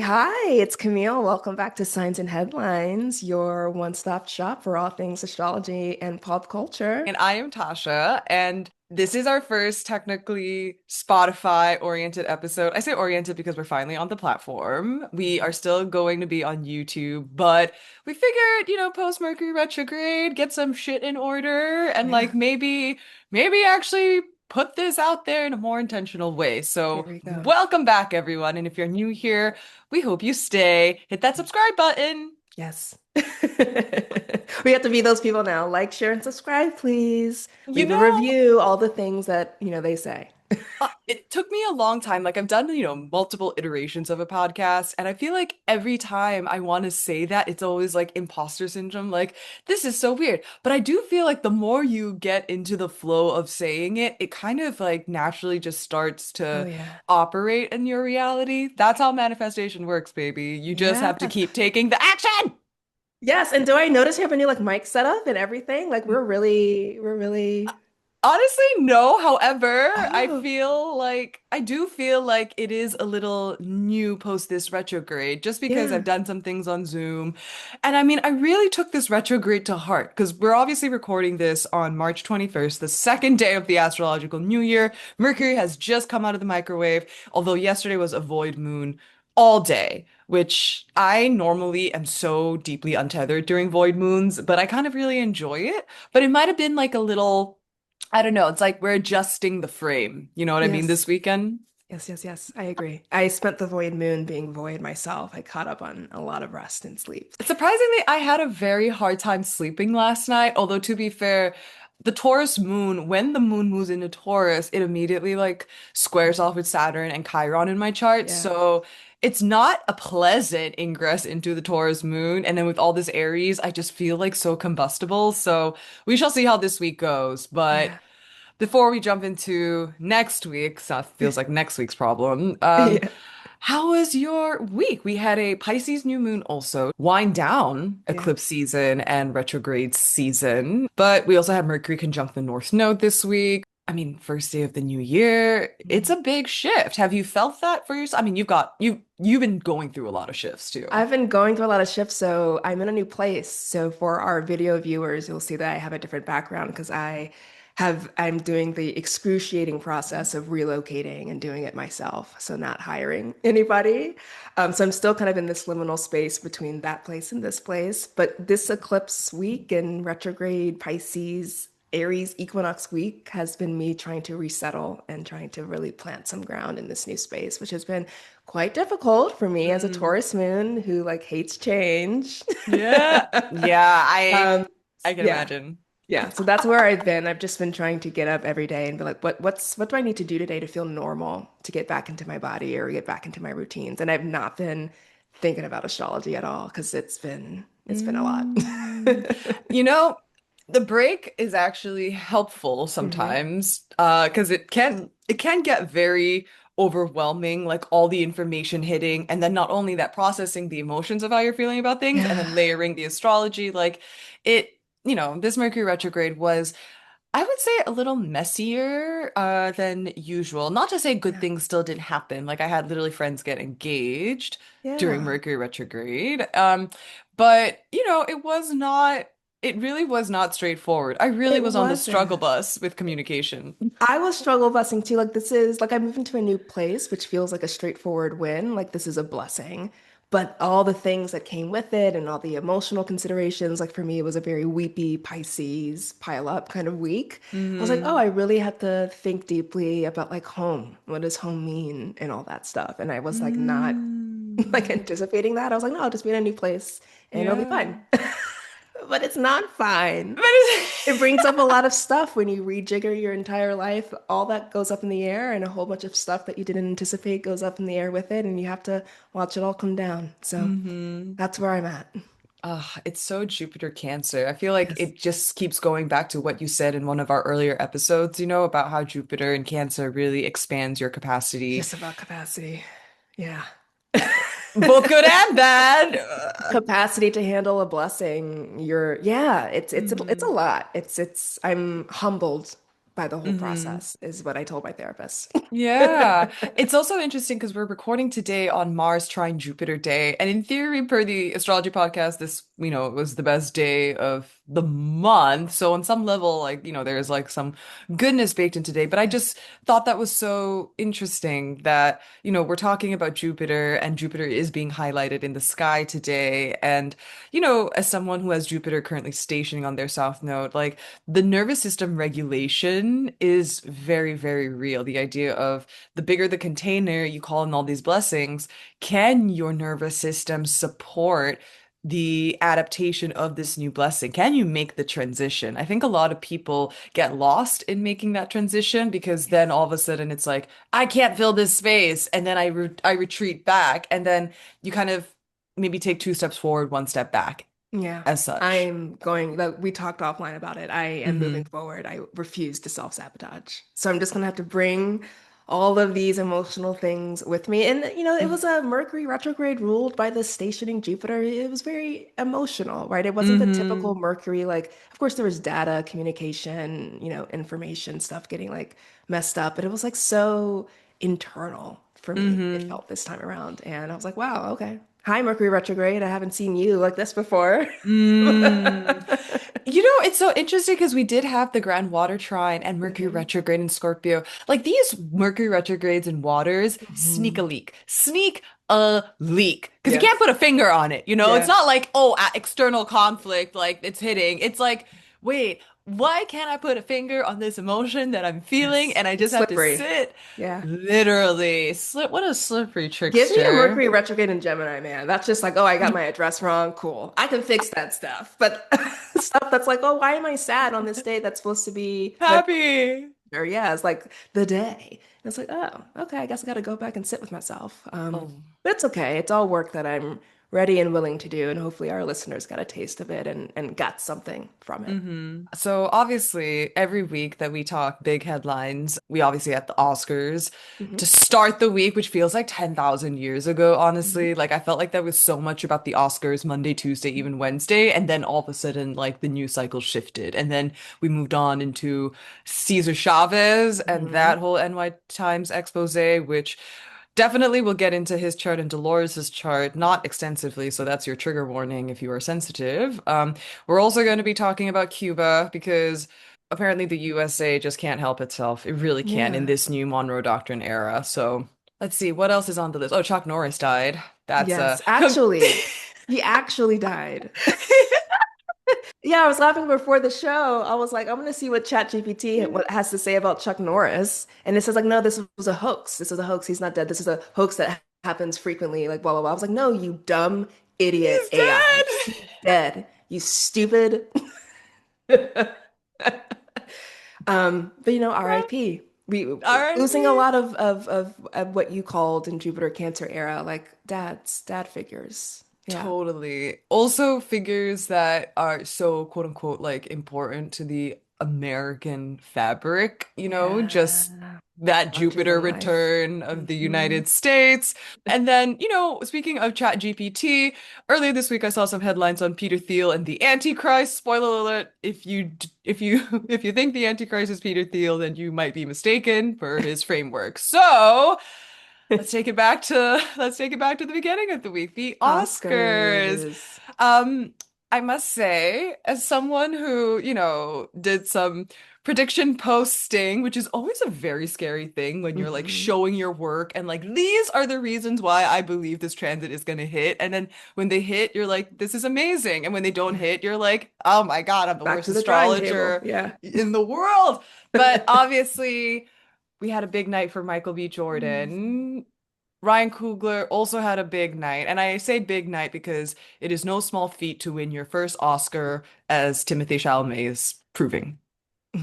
Hi, it's Camille. Welcome back to Signs and Headlines, your one-stop shop for all things astrology and pop culture. And I am Tasha, and this is our first technically Spotify-oriented episode. I say oriented because we're finally on the platform. We are still going to be on YouTube, but we figured, post Mercury retrograde, get some shit in order, and Yeah, maybe actually put this out there in a more intentional way. here So, we go. welcome back, everyone. And if you're new here, we hope you stay. Hit that subscribe button. Yes. We have to be those people now. Like, share, and subscribe, please. You Leave a know, review, all the things that, they say. it took me a long time. Like I've done, multiple iterations of a podcast, and I feel like every time I want to say that, it's always like imposter syndrome. Like, this is so weird. But I do feel like the more you get into the flow of saying it, it kind of like naturally just starts Oh, to yeah. operate in your reality. That's how manifestation works, baby. You just have to Yeah. keep taking the action. Yes, and do I notice you have a new like mic setup and everything? Like we're really Honestly, no. However, Oh, I do feel like it is a little new post this retrograde, just because yeah. I've done some things on Zoom. And I mean, I really took this retrograde to heart because we're obviously recording this on March 21st, the second day of the astrological new year. Mercury has just come out of the microwave, although yesterday was a void moon all day, which I normally am so deeply untethered during void moons, but I kind of really enjoy it. But it might have been like a little, I don't know. It's like we're adjusting the frame. You know what I mean? Yes. This weekend. Yes, yes, yes. I agree. I spent the void moon being void myself. I caught up on a lot of rest and sleep. Surprisingly, I had a very hard time sleeping last night. Although to be fair, the Taurus moon, when the moon moves into Taurus, it immediately like squares off with Saturn and Chiron in my chart. Yeah. So it's not a pleasant ingress into the Taurus moon. And then with all this Aries, I just feel like so combustible. So we shall see how this week goes. But Yeah. before we jump into next week, so it feels like next week's problem. Yeah. How was your week? We had a Pisces new moon also, wind down Yeah. eclipse season and retrograde season. But we also had Mercury conjunct the North Node this week. I mean, first day of the new year, it's Mhm. a big shift. Have you felt that for yourself? I mean, you've been going through a lot of shifts too. I've been going through a lot of shifts, so I'm in a new place. So for our video viewers, you'll see that I have a different background because I'm doing the excruciating process of relocating and doing it myself. So not hiring anybody. So I'm still kind of in this liminal space between that place and this place. But this eclipse week and retrograde Pisces Aries equinox week has been me trying to resettle and trying to really plant some ground in this new space, which has been quite difficult for me as a Mm, Taurus moon who like hates change. yeah. Yeah, I Um, I can yeah, imagine. yeah. So that's where I've been. I've just been trying to get up every day and be like, what do I need to do today to feel normal, to get back into my body or get back into my routines? And I've not been thinking about astrology at all because it's been a lot. Mm. You know, the break is actually helpful hmm sometimes, because it can get very overwhelming, like all the information hitting, and then not only that, processing the emotions of how you're feeling about things, and Yeah, then layering the astrology. Like it, this Mercury retrograde was, I would say, a little messier than usual. Not to say good yeah, things still didn't happen. Like I had literally friends get engaged during yeah. Mercury retrograde. But it really was not straightforward. I really It was on the struggle wasn't. bus with communication. I was struggle busing too. Like this is like I moved into a new place, which feels like a straightforward win. Like this is a blessing. But all the things that came with it and all the emotional considerations, like for me, it was a very weepy Pisces pile up kind of week. I was like, oh, Hmm. I really had to think deeply about like home. What does home mean and all that stuff. And I was like not like Mm. anticipating that. I was like, no, I'll just be in a new place and it'll be Yeah. fine. But it's not fine. But it's It brings up a lot of stuff when you rejigger your entire life. All that goes up in the air, and a whole bunch of stuff that you didn't anticipate goes up in the air with it, and you have to watch it all come down. So hmm. that's where I'm at. It's so Jupiter Cancer. I feel like Yes, it just keeps going back to what you said in one of our earlier episodes, about how Jupiter and Cancer really expands your capacity, just about capacity. Yeah. both good and bad. Capacity to handle a blessing. Yeah, it's a Mhm. lot. I'm humbled by the whole Hmm. process, is what I told my therapist. Yeah, it's also interesting because we're recording today on Mars trine Jupiter day. And in theory, per the astrology podcast, this, it was the best day of the month. So on some level, like, there's like some goodness baked in today. But I just thought that was so interesting that, we're talking about Jupiter and Jupiter is being highlighted in the sky today. And, as someone who has Jupiter currently stationing on their south node, like, the nervous system regulation is very, very real. The idea of the bigger the container you call in all these blessings, can your nervous system support the adaptation of this new blessing? Can you make the transition? I think a lot of people get lost in making that transition because then all of a sudden it's like, I can't fill this space. And then I retreat back. And then you kind of maybe take two steps forward, one step back Yeah, as such. I'm going, like, we talked offline about it. I am moving Hmm. forward. I refuse to self-sabotage. So I'm just gonna have to bring all of these emotional things with me. And, it was a Mercury retrograde ruled by the stationing Jupiter. It was very emotional, right? It wasn't the typical Hmm. Mercury, like, of course, there was data, communication, information stuff getting like messed up, but it was like so internal for me, it Hmm. felt this time around. And I was like, wow, okay. Hi, Mercury retrograde. I haven't seen you like this before. Mm. It's so interesting because we did have the Grand Water Trine and Mercury Mhm. retrograde in Scorpio. Like these Mercury retrogrades and waters sneak a Mhm. leak. Sneak a leak. Because you can't Yes. put a finger on it, It's Yeah. not like, oh, external conflict, like it's hitting. It's like, wait, why can't I put a finger on this emotion that I'm feeling? Yes. And I It's just have to slippery. sit Yeah. literally. What a slippery Give me a trickster. Mercury retrograde in Gemini, man. That's just like, oh, I got my address wrong. Cool. I can fix that stuff. But stuff that's like, oh, why am I sad on this day that's supposed to be like, Happy. or yeah, it's like the day. And it's like, oh, okay, I guess I got to go back and sit with myself. Oh. But it's okay. It's all work that I'm ready and willing to do. And hopefully our listeners got a taste of it and got something from it. So obviously, every week that we talk big headlines, we obviously have the Oscars Hmm. to start the week, which feels like 10,000 years ago, Hmm. honestly. Like I felt like there was so much about the Oscars Monday, Tuesday, even Wednesday, and then all of a sudden, like the news cycle shifted, and then we moved on into Cesar Chavez and Hmm. that whole NY Times expose, which definitely we'll get into his chart and Dolores's chart, not extensively, so that's your trigger warning if you are sensitive. We're also going to be talking about Cuba because apparently the USA just can't help itself. It really can't in Yeah. this new Monroe Doctrine era. So let's see what else is on the list. Oh, Chuck Norris died. That's Yes, actually, he actually died. Yeah, I was laughing before the show. I was like, I'm gonna see what ChatGPT what has to say about Chuck Norris. And it says like, no, this was a hoax. This was a hoax. He's not dead. This is a hoax that happens frequently, like blah blah blah. I was like, no, you dumb idiot he's AI. dead. He's dead. You stupid. But RIP. We losing a R.I.P. lot of what you called in Jupiter Cancer era, like dad figures. Yeah. Totally. Also, figures that are so quote unquote like important to the American fabric, just Yeah. that Larger Jupiter than life. return of the Hmm. United States. And then, speaking of Chat GPT, earlier this week I saw some headlines on Peter Thiel and the Antichrist. Spoiler alert, if you think the Antichrist is Peter Thiel, then you might be mistaken for his framework. So, let's take it back to the beginning of the week, the Oscars. Oscars. Um, I must say, as someone who, did some prediction posting, which is always a very scary thing when you're like Hmm. showing your work and like these are the reasons why I believe this transit is going to hit. And then when they hit, you're like, this is amazing. And when they don't Yeah. hit, you're like, oh my God, I'm the Back worst to the drawing table. astrologer Yeah. in the world. But obviously, we had a big night for Michael B. Mhm. Jordan. Ryan Coogler also had a big night. And I say big night because it is no small feat to win your first Oscar, as Timothée Chalamet is proving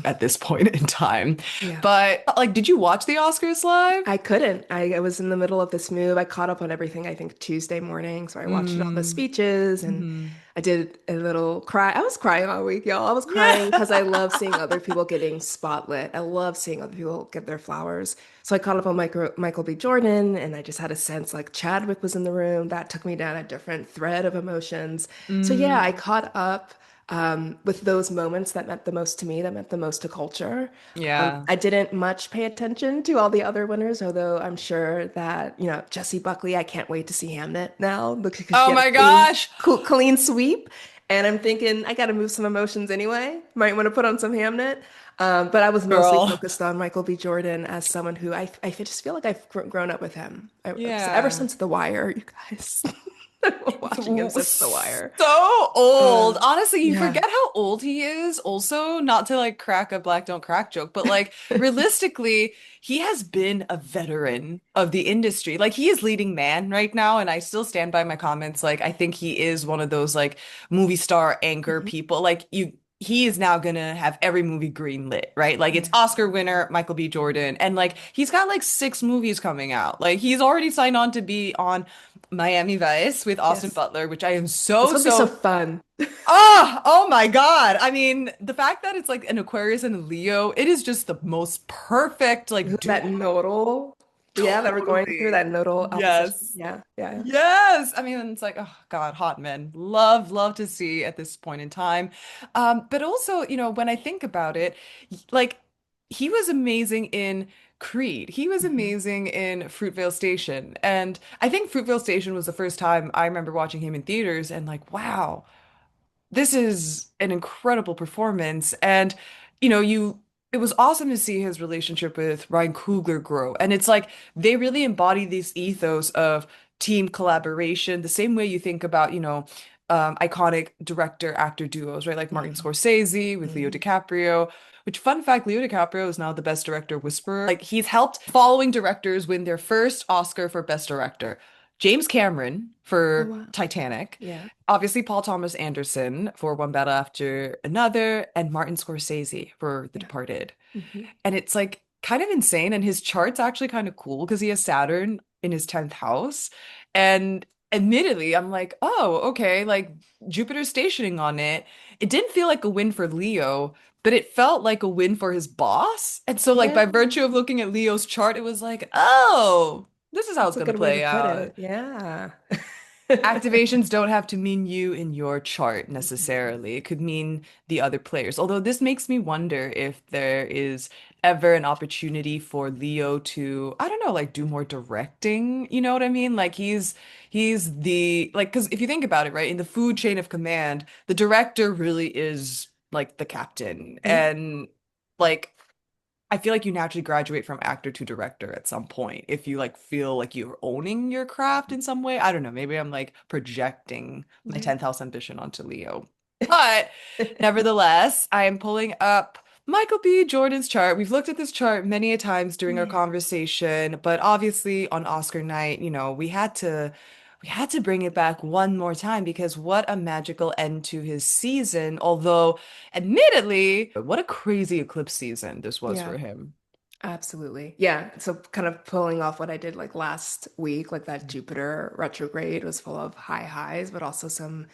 at this point in time. Yeah. But like, did you watch the Oscars live? I couldn't. I was in the middle of this move. I caught up on everything, I think, Tuesday morning. So I watched all the Mm. speeches and Hmm. I did a little cry. I was crying all week, y'all. I was crying Yeah. because I love seeing other people getting spotlit. I love seeing other people get their flowers. So I caught up on Michael B. Jordan and I just had a sense like Chadwick was in the room. That took me down a different thread of emotions. So yeah, I Mm. caught up. With those moments that meant the most to me, that meant the most to culture. Yeah. I didn't much pay attention to all the other winners, although I'm sure that, Jessie Buckley, I can't wait to see Hamnet now because she Oh had a my gosh, clean sweep. And I'm thinking I got to move some emotions anyway. Might want to put on some Hamnet. But I was mostly girl. focused on Michael B. Jordan as someone who I just feel like I've grown up with him ever Yeah. since The Wire, you guys. Watching him since The Wire. So old. Uh, Honestly, you yeah. forget how old he is. Also, not to like crack a black don't crack joke, but like realistically, he has been a veteran of the industry. Like he is leading man right now, and I still stand by my comments. Like I think he is one of those like movie star anchor Mhm. people. Like he is now gonna have every movie greenlit, right? Like it's Yeah. Oscar winner Michael B. Jordan, and like he's got like 6 movies coming out. Like he's already signed on to be on Miami Vice with Austin Yes. Butler, which I am It's so, gonna be so so, fun. oh my God. I mean, the fact that it's like an Aquarius and a Leo, it is just the most perfect like That duo. nodal, yeah, that we're going through Totally. that nodal opposition. Yes. Yeah, yeah, yeah. Yes. I mean, it's like, oh God, hot men. Love, love to see at this point in time. But also, when I think about it, like he was amazing in Creed. He was Mhm. amazing in Fruitvale Station. And I think Fruitvale Station was the first time I remember watching him in theaters and like, wow, this is an incredible performance. And, it was awesome to see his relationship with Ryan Coogler grow. And it's like they really embody this ethos of team collaboration, the same way you think about, iconic director actor duos, right? Like Martin Mhm. Scorsese with Leo Mhm. DiCaprio, which fun fact, Leo DiCaprio is now the best director whisperer. Like he's helped following directors win their first Oscar for best director. James Cameron Oh for wow. Titanic, Yeah. obviously Paul Thomas Anderson for One Battle After Another, and Martin Scorsese for The Yeah. Departed. Hmm. And it's like kind of insane. And his chart's actually kind of cool because he has Saturn in his 10th house. And admittedly, I'm like, oh, okay, like Jupiter's stationing on it. It didn't feel like a win for Leo, but it felt like a win for his boss. And so, like, Yeah. by virtue of looking at Leo's chart, it was like, oh, this is how That's it's a going to good way to play put out. it. Yeah. Activations don't have to mean you in your chart Mhm. necessarily. It could mean the other players. Although this makes me wonder if there is ever an opportunity for Leo to, I don't know, like do more directing. You know what I mean? Like he's the like because if you think about it, right, in the food chain of command, the director really is like the captain. Yeah. And like I feel like you naturally graduate from actor to director at some point if you like feel like you're owning your craft in some way. I don't know, maybe I'm like projecting my Yeah. 10th house ambition onto Leo. But nevertheless, I am pulling up Michael B. Jordan's chart. We've looked at this chart many a times during our Yeah. conversation, but obviously on Oscar night, we had to bring it back one more time because what a magical end to his season. Although, admittedly, what a crazy eclipse season this was Yeah. for him. Absolutely. Yeah. So kind of pulling off what I did like last week, like that Jupiter retrograde was full of high highs, but also some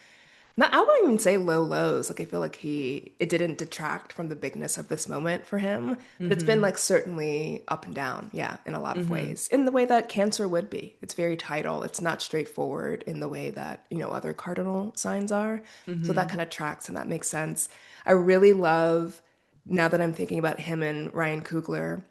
not, I wouldn't even say low lows. Like I feel like it didn't detract from the bigness of this moment for him, but it's been Mm-hmm. like certainly up and down, yeah, in a lot of Mm-hmm. ways, in the way that Cancer would be. It's very tidal. It's not straightforward in the way that, other cardinal signs are. So that Mm-hmm. kind of tracks and that makes sense. I really love, now that I'm thinking about him and Ryan Coogler,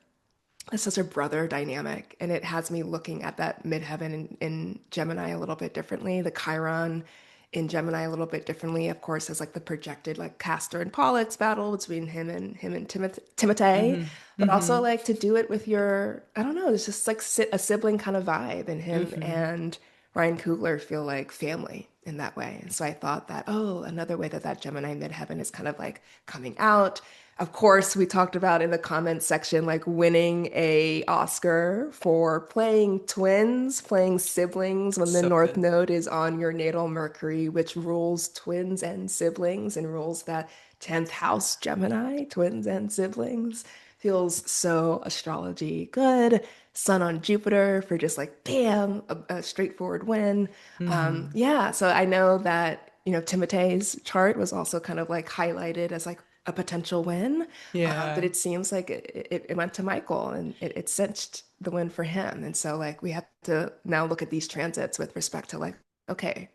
it's such a brother dynamic, and it has me looking at that midheaven in Gemini a little bit differently, the Chiron in Gemini a little bit differently. Of course, as like the projected like Castor and Pollux battle between him and Timotei, Mm-hmm. but also Mm-hmm. like to do it with your, I don't know, it's just like a sibling kind of vibe, and him Mm-hmm. and Ryan Coogler feel like family in that way. And so I thought that, oh, another way that that Gemini midheaven is kind of like coming out. Of course, we talked about in the comments section, like winning a Oscar for playing twins, playing siblings when the So North good. Node is on your natal Mercury, which rules twins and siblings and rules that 10th house Gemini, twins and siblings. Feels so astrology good. Sun on Jupiter for just like, bam, a straightforward win. Mm-hmm. Yeah, so I know that, Timotei's chart was also kind of like highlighted as like a potential win, but Yeah. it seems like it went to Michael and it cinched the win for him. And so like we have to now look at these transits with respect to like okay,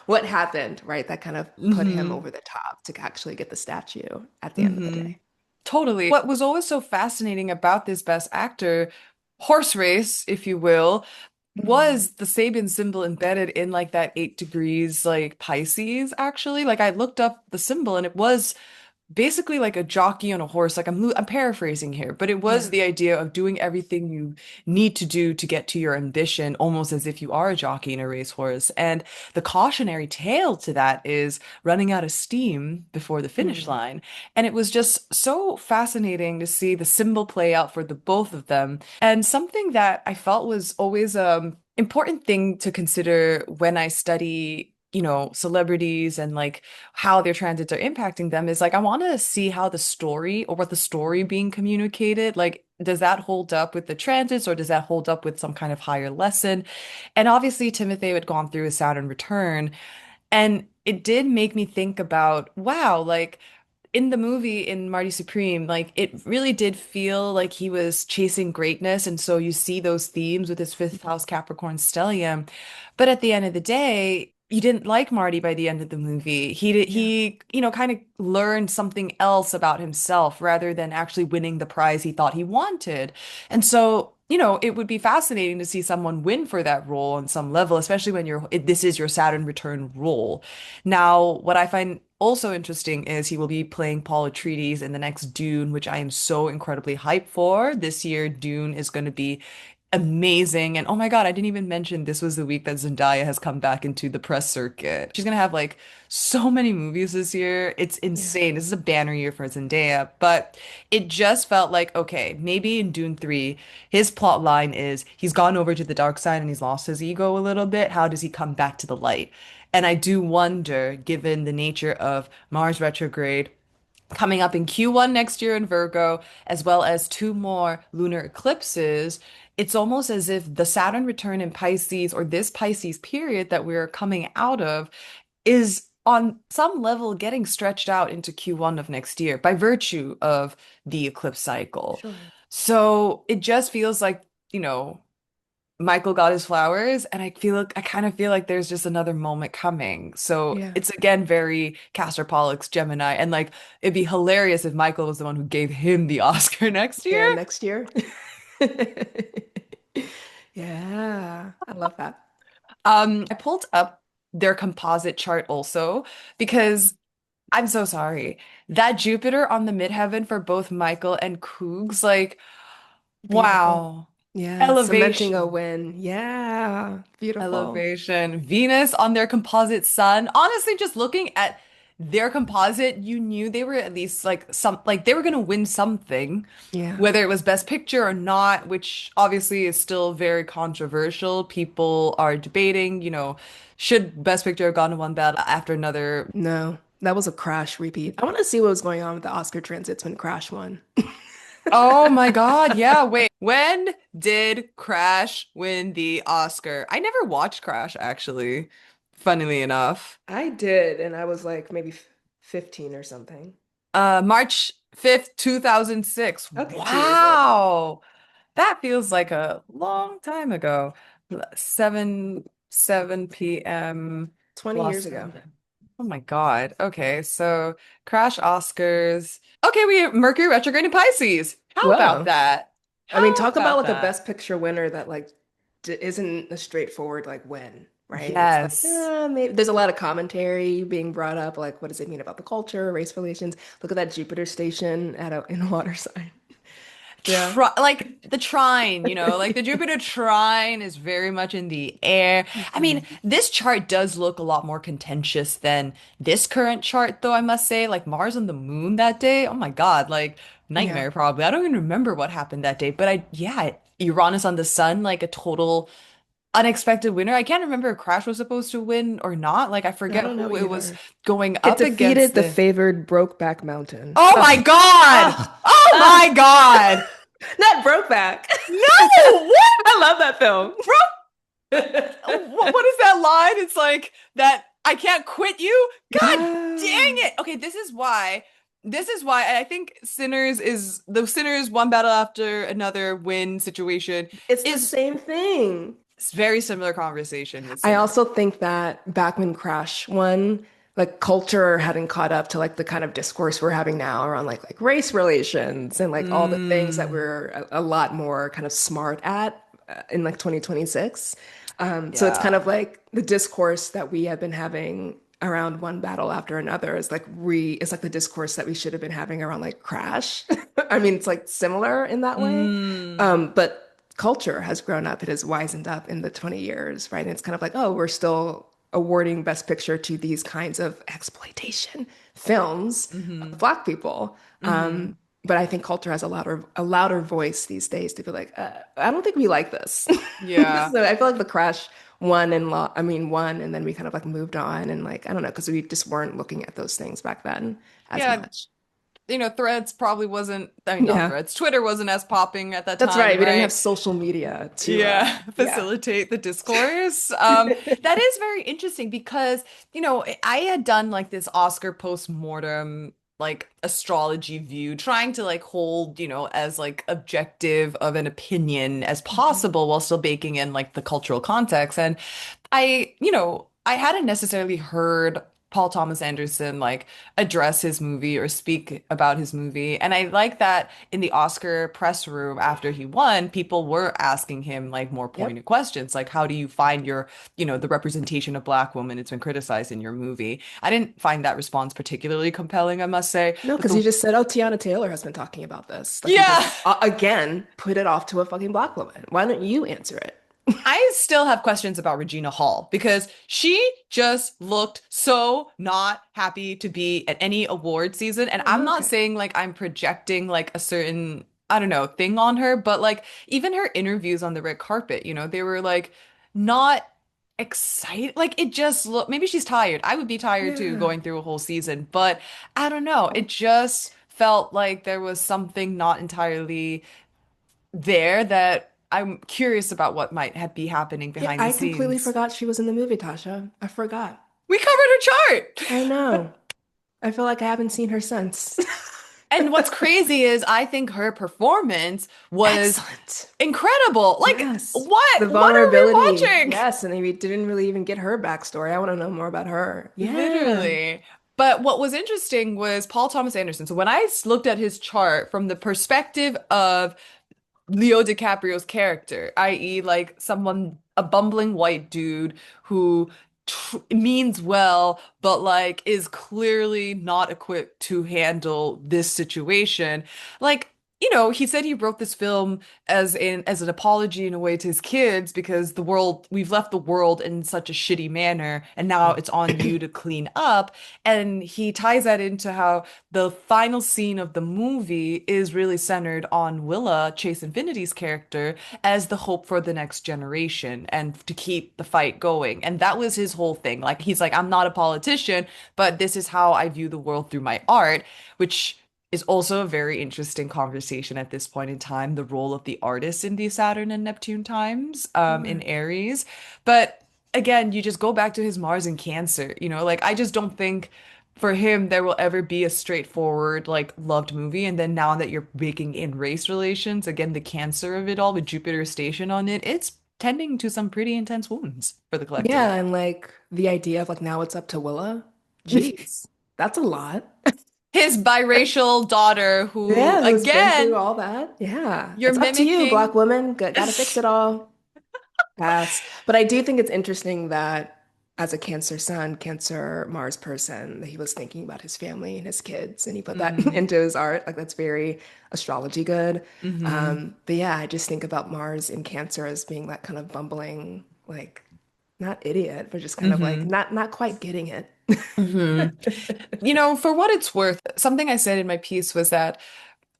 what happened, right? That kind of put him Hmm. over the top to actually get the statue at the end of the Hmm. day. Totally. What was always so fascinating about this Best Actor horse race, if you will, Mhm. was the Sabian symbol embedded in like that 8 degrees like Pisces, actually. Like I looked up the symbol and it was basically like a jockey on a horse. Like I'm paraphrasing here, but it was Yeah. the idea of doing everything you need to do to get to your ambition, almost as if you are a jockey in a racehorse. And the cautionary tale to that is running out of steam before the finish Mm. line. And it was just so fascinating to see the symbol play out for the both of them. And something that I felt was always important thing to consider when I study, celebrities and like how their transits are impacting them is like I want to see how the story or what the story being communicated, like does that hold up with the transits or does that hold up with some kind of higher lesson? And obviously Timothy had gone through his Saturn return, and it did make me think about, wow, like in the movie in Marty Supreme, like it really did feel like he was chasing greatness. And so you see those themes with his fifth house Capricorn stellium. But at the end of the day, you didn't like Marty by the end of the movie. Yeah. Kind of learned something else about himself rather than actually winning the prize he thought he wanted. And so, it would be fascinating to see someone win for that role on some level, especially when this is your Saturn return role. Now, what I find also interesting is he will be playing Paul Atreides in the next Dune, which I am so incredibly hyped for. This year, Dune is going to be amazing. And oh my God, I didn't even mention this was the week that Zendaya has come back into the press circuit. She's going to have like so many movies this year. It's Yeah. insane. This is a banner year for Zendaya, but it just felt like, okay, maybe in Dune 3, his plot line is he's gone over to the dark side and he's lost his ego a little bit. How does he come back to the light? And I do wonder, given the nature of Mars retrograde coming up in Q1 next year in Virgo, as well as two more lunar eclipses, it's almost as if the Saturn return in Pisces or this Pisces period that we're coming out of is on some level getting stretched out into Q1 of next year by virtue of the eclipse cycle. Sure. So it just feels like, you know, Michael got his flowers, and I kind of feel like there's just another moment coming. So Yeah. it's again very Castor Pollux Gemini, and like it'd be hilarious if Michael was the one who gave him the Oscar next year. Yeah, next year. Yeah, I love that. I pulled up their composite chart also because I'm so sorry. That Jupiter on the midheaven for both Michael and Cougs, like, Beautiful. wow. Yeah, cementing a Elevation. win. Yeah, beautiful. Elevation. Venus on their composite sun. Honestly, just looking at their composite, you knew they were at least like they were gonna win something, Yeah. whether it was Best Picture or not, which obviously is still very controversial. People are debating, should Best Picture have gone to one battle after another? No, that was a Crash repeat. I want to see what was going on with the Oscar transits when Crash won. Oh my God, yeah, wait. When did Crash win the Oscar? I never watched Crash, actually, funnily enough. I did, and I was like maybe 15 or something. March 5th, 2006. Okay, 2 years old. Wow. That feels like a long time ago. 7 p.m. 20 years Los ago. Angeles. Oh my God. Okay, so Crash Oscars. Okay, we have Mercury retrograde in Pisces. How about Whoa. that? I mean, How talk about about like a that? Best Picture winner that like d isn't a straightforward like win, right? It's like, Yes. maybe there's a lot of commentary being brought up, like what does it mean about the culture, race relations? Look at that Jupiter station in a water sign. Yeah. Like the trine, like the Jupiter trine is very much in the air. I mean, Mhm. this chart does look a lot more contentious than this current chart, though, I must say. Like Mars and the moon that day. Oh my God, like Yeah. nightmare probably. I don't even remember what happened that day, but yeah, Uranus on the sun, like a total unexpected winner. I can't remember if Crash was supposed to win or not. Like I I forget don't know who it was either. going It up defeated against the the. favored Brokeback Mountain. Oh my Ugh. God! Ugh. Oh Ugh. my God! Not Brokeback. No! I love that film. What is that line? It's like that I can't quit you. God dang Yeah. it. Okay, this is why. This is why I think Sinners is the Sinners one battle after another win situation It's the is same thing. very similar conversation with I cinema. also think that back when Crash won, like culture hadn't caught up to like the kind of discourse we're having now around like race relations and like all the things that Mm, we're a lot more kind of smart at in like 2026. So it's kind yeah. of like the discourse that we have been having around one battle after another is like it's like the discourse that we should have been having around like Crash. I mean, it's like similar in that way. Mm, But culture has grown up, it has wisened up in the 20 years, right? And it's kind of like, oh, we're still awarding Best Picture to these kinds of exploitation films of hmm Black people. hmm But I think culture has a louder voice these days to be like, I don't think we like this. Yeah. So I feel like the Crash won, and then we kind of like moved on, and like I don't know, because we just weren't looking at those things back then as Yeah. much. Threads probably wasn't, I mean, not Yeah, threads, Twitter wasn't as popping at that that's time, right. We didn't have right? social media to, Yeah, yeah. facilitate the discourse. That is very interesting because, I had done like this Oscar post-mortem like astrology view, trying to like hold, as like objective of an opinion as Mhm. possible while still baking in like the cultural context. And I hadn't necessarily heard Paul Thomas Anderson like address his movie or speak about his movie. And I like that in the Oscar press room after he won, people were asking him like more Yep. pointed questions, like how do you find the representation of Black women? It's been criticized in your movie. I didn't find that response particularly compelling, I must say. No, But because he just said, "Oh, Tiana Taylor has been talking about this." Like he yeah. just again put it off to a fucking Black woman. Why don't you answer it? I still have questions about Regina Hall because she just looked so not happy to be at any award season. And I'm not Okay. saying like I'm projecting like a certain, I don't know, thing on her, but like even her interviews on the red carpet, they were like not excited. Like it just looked, maybe she's tired. I would be tired too Yeah. going through a whole season, but I don't know. It just felt like there was something not entirely there that I'm curious about what might be happening Yeah, behind the I completely scenes. forgot she was in the movie, Tasha. I forgot. We covered her chart. I know. I feel like I haven't seen her since. And what's crazy is I think her performance was Excellent. incredible. Like, Yes. what? The What are we vulnerability. watching? Yes, and we didn't really even get her backstory. I want to know more about her. Yeah. Literally. But what was interesting was Paul Thomas Anderson. So when I looked at his chart from the perspective of Leo DiCaprio's character, i.e., like a bumbling white dude who tr means well, but like is clearly not equipped to handle this situation. Like, he said he wrote this film as an apology in a way to his kids because we've left the world in such a shitty manner, and now it's on you to clean up. And he ties that into how the final scene of the movie is really centered on Willa, Chase Infinity's character, as the hope for the next generation and to keep the fight going. And that was his whole thing. Like, he's like, I'm not a politician, but this is how I view the world through my art, which is also a very interesting conversation at this point in time, the role of the artist in these Saturn and Neptune times, in Sure. Aries. But again, you just go back to his Mars in Cancer, like I just don't think for him there will ever be a straightforward like loved movie. And then now that you're baking in race relations, again, the cancer of it all with Jupiter station on it, it's tending to some pretty intense wounds for the Yeah, collective. and like the idea of like now it's up to Willa. Jeez, that's a lot. His biracial daughter, who Yeah, who's been through again, all that. Yeah, you're it's up to you, mimicking. Black woman. Gotta fix it all. Pass. But I do think it's interesting that as a Cancer sun, Cancer Mars person, that he was thinking about his family and his kids, and he put that Hmm into his art. Like that's very astrology good. hmm But yeah, I just think about Mars in Cancer as being that kind of bumbling, like not idiot, but just kind of like hmm not quite getting it. hmm For what it's worth, something I said in my piece was that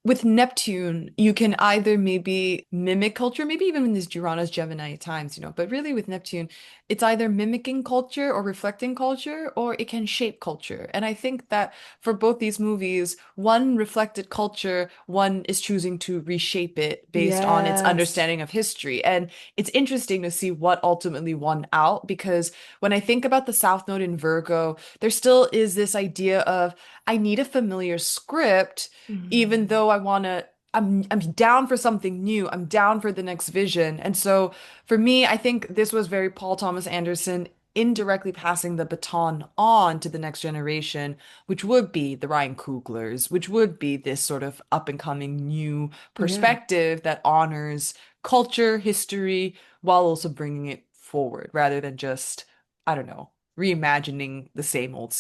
with Neptune, you can either maybe mimic culture, maybe even in these Uranus Gemini times, but really with Neptune, it's either mimicking culture or reflecting culture, or it can shape culture. And I think that for both these movies, one reflected culture, one is choosing to reshape it based on its Yes. understanding of history. And it's interesting to see what ultimately won out, because when I think about the South Node in Virgo, there still is this idea of I need a familiar script even Mhm. though I want to I'm down for something new. I'm down for the next vision. And so for me, I think this was very Paul Thomas Anderson indirectly passing the baton on to the next generation, which would be the Ryan Cooglers, which would be this sort of up and coming new Yeah. perspective that honors culture, history, while also bringing it forward rather than just, I don't know, reimagining the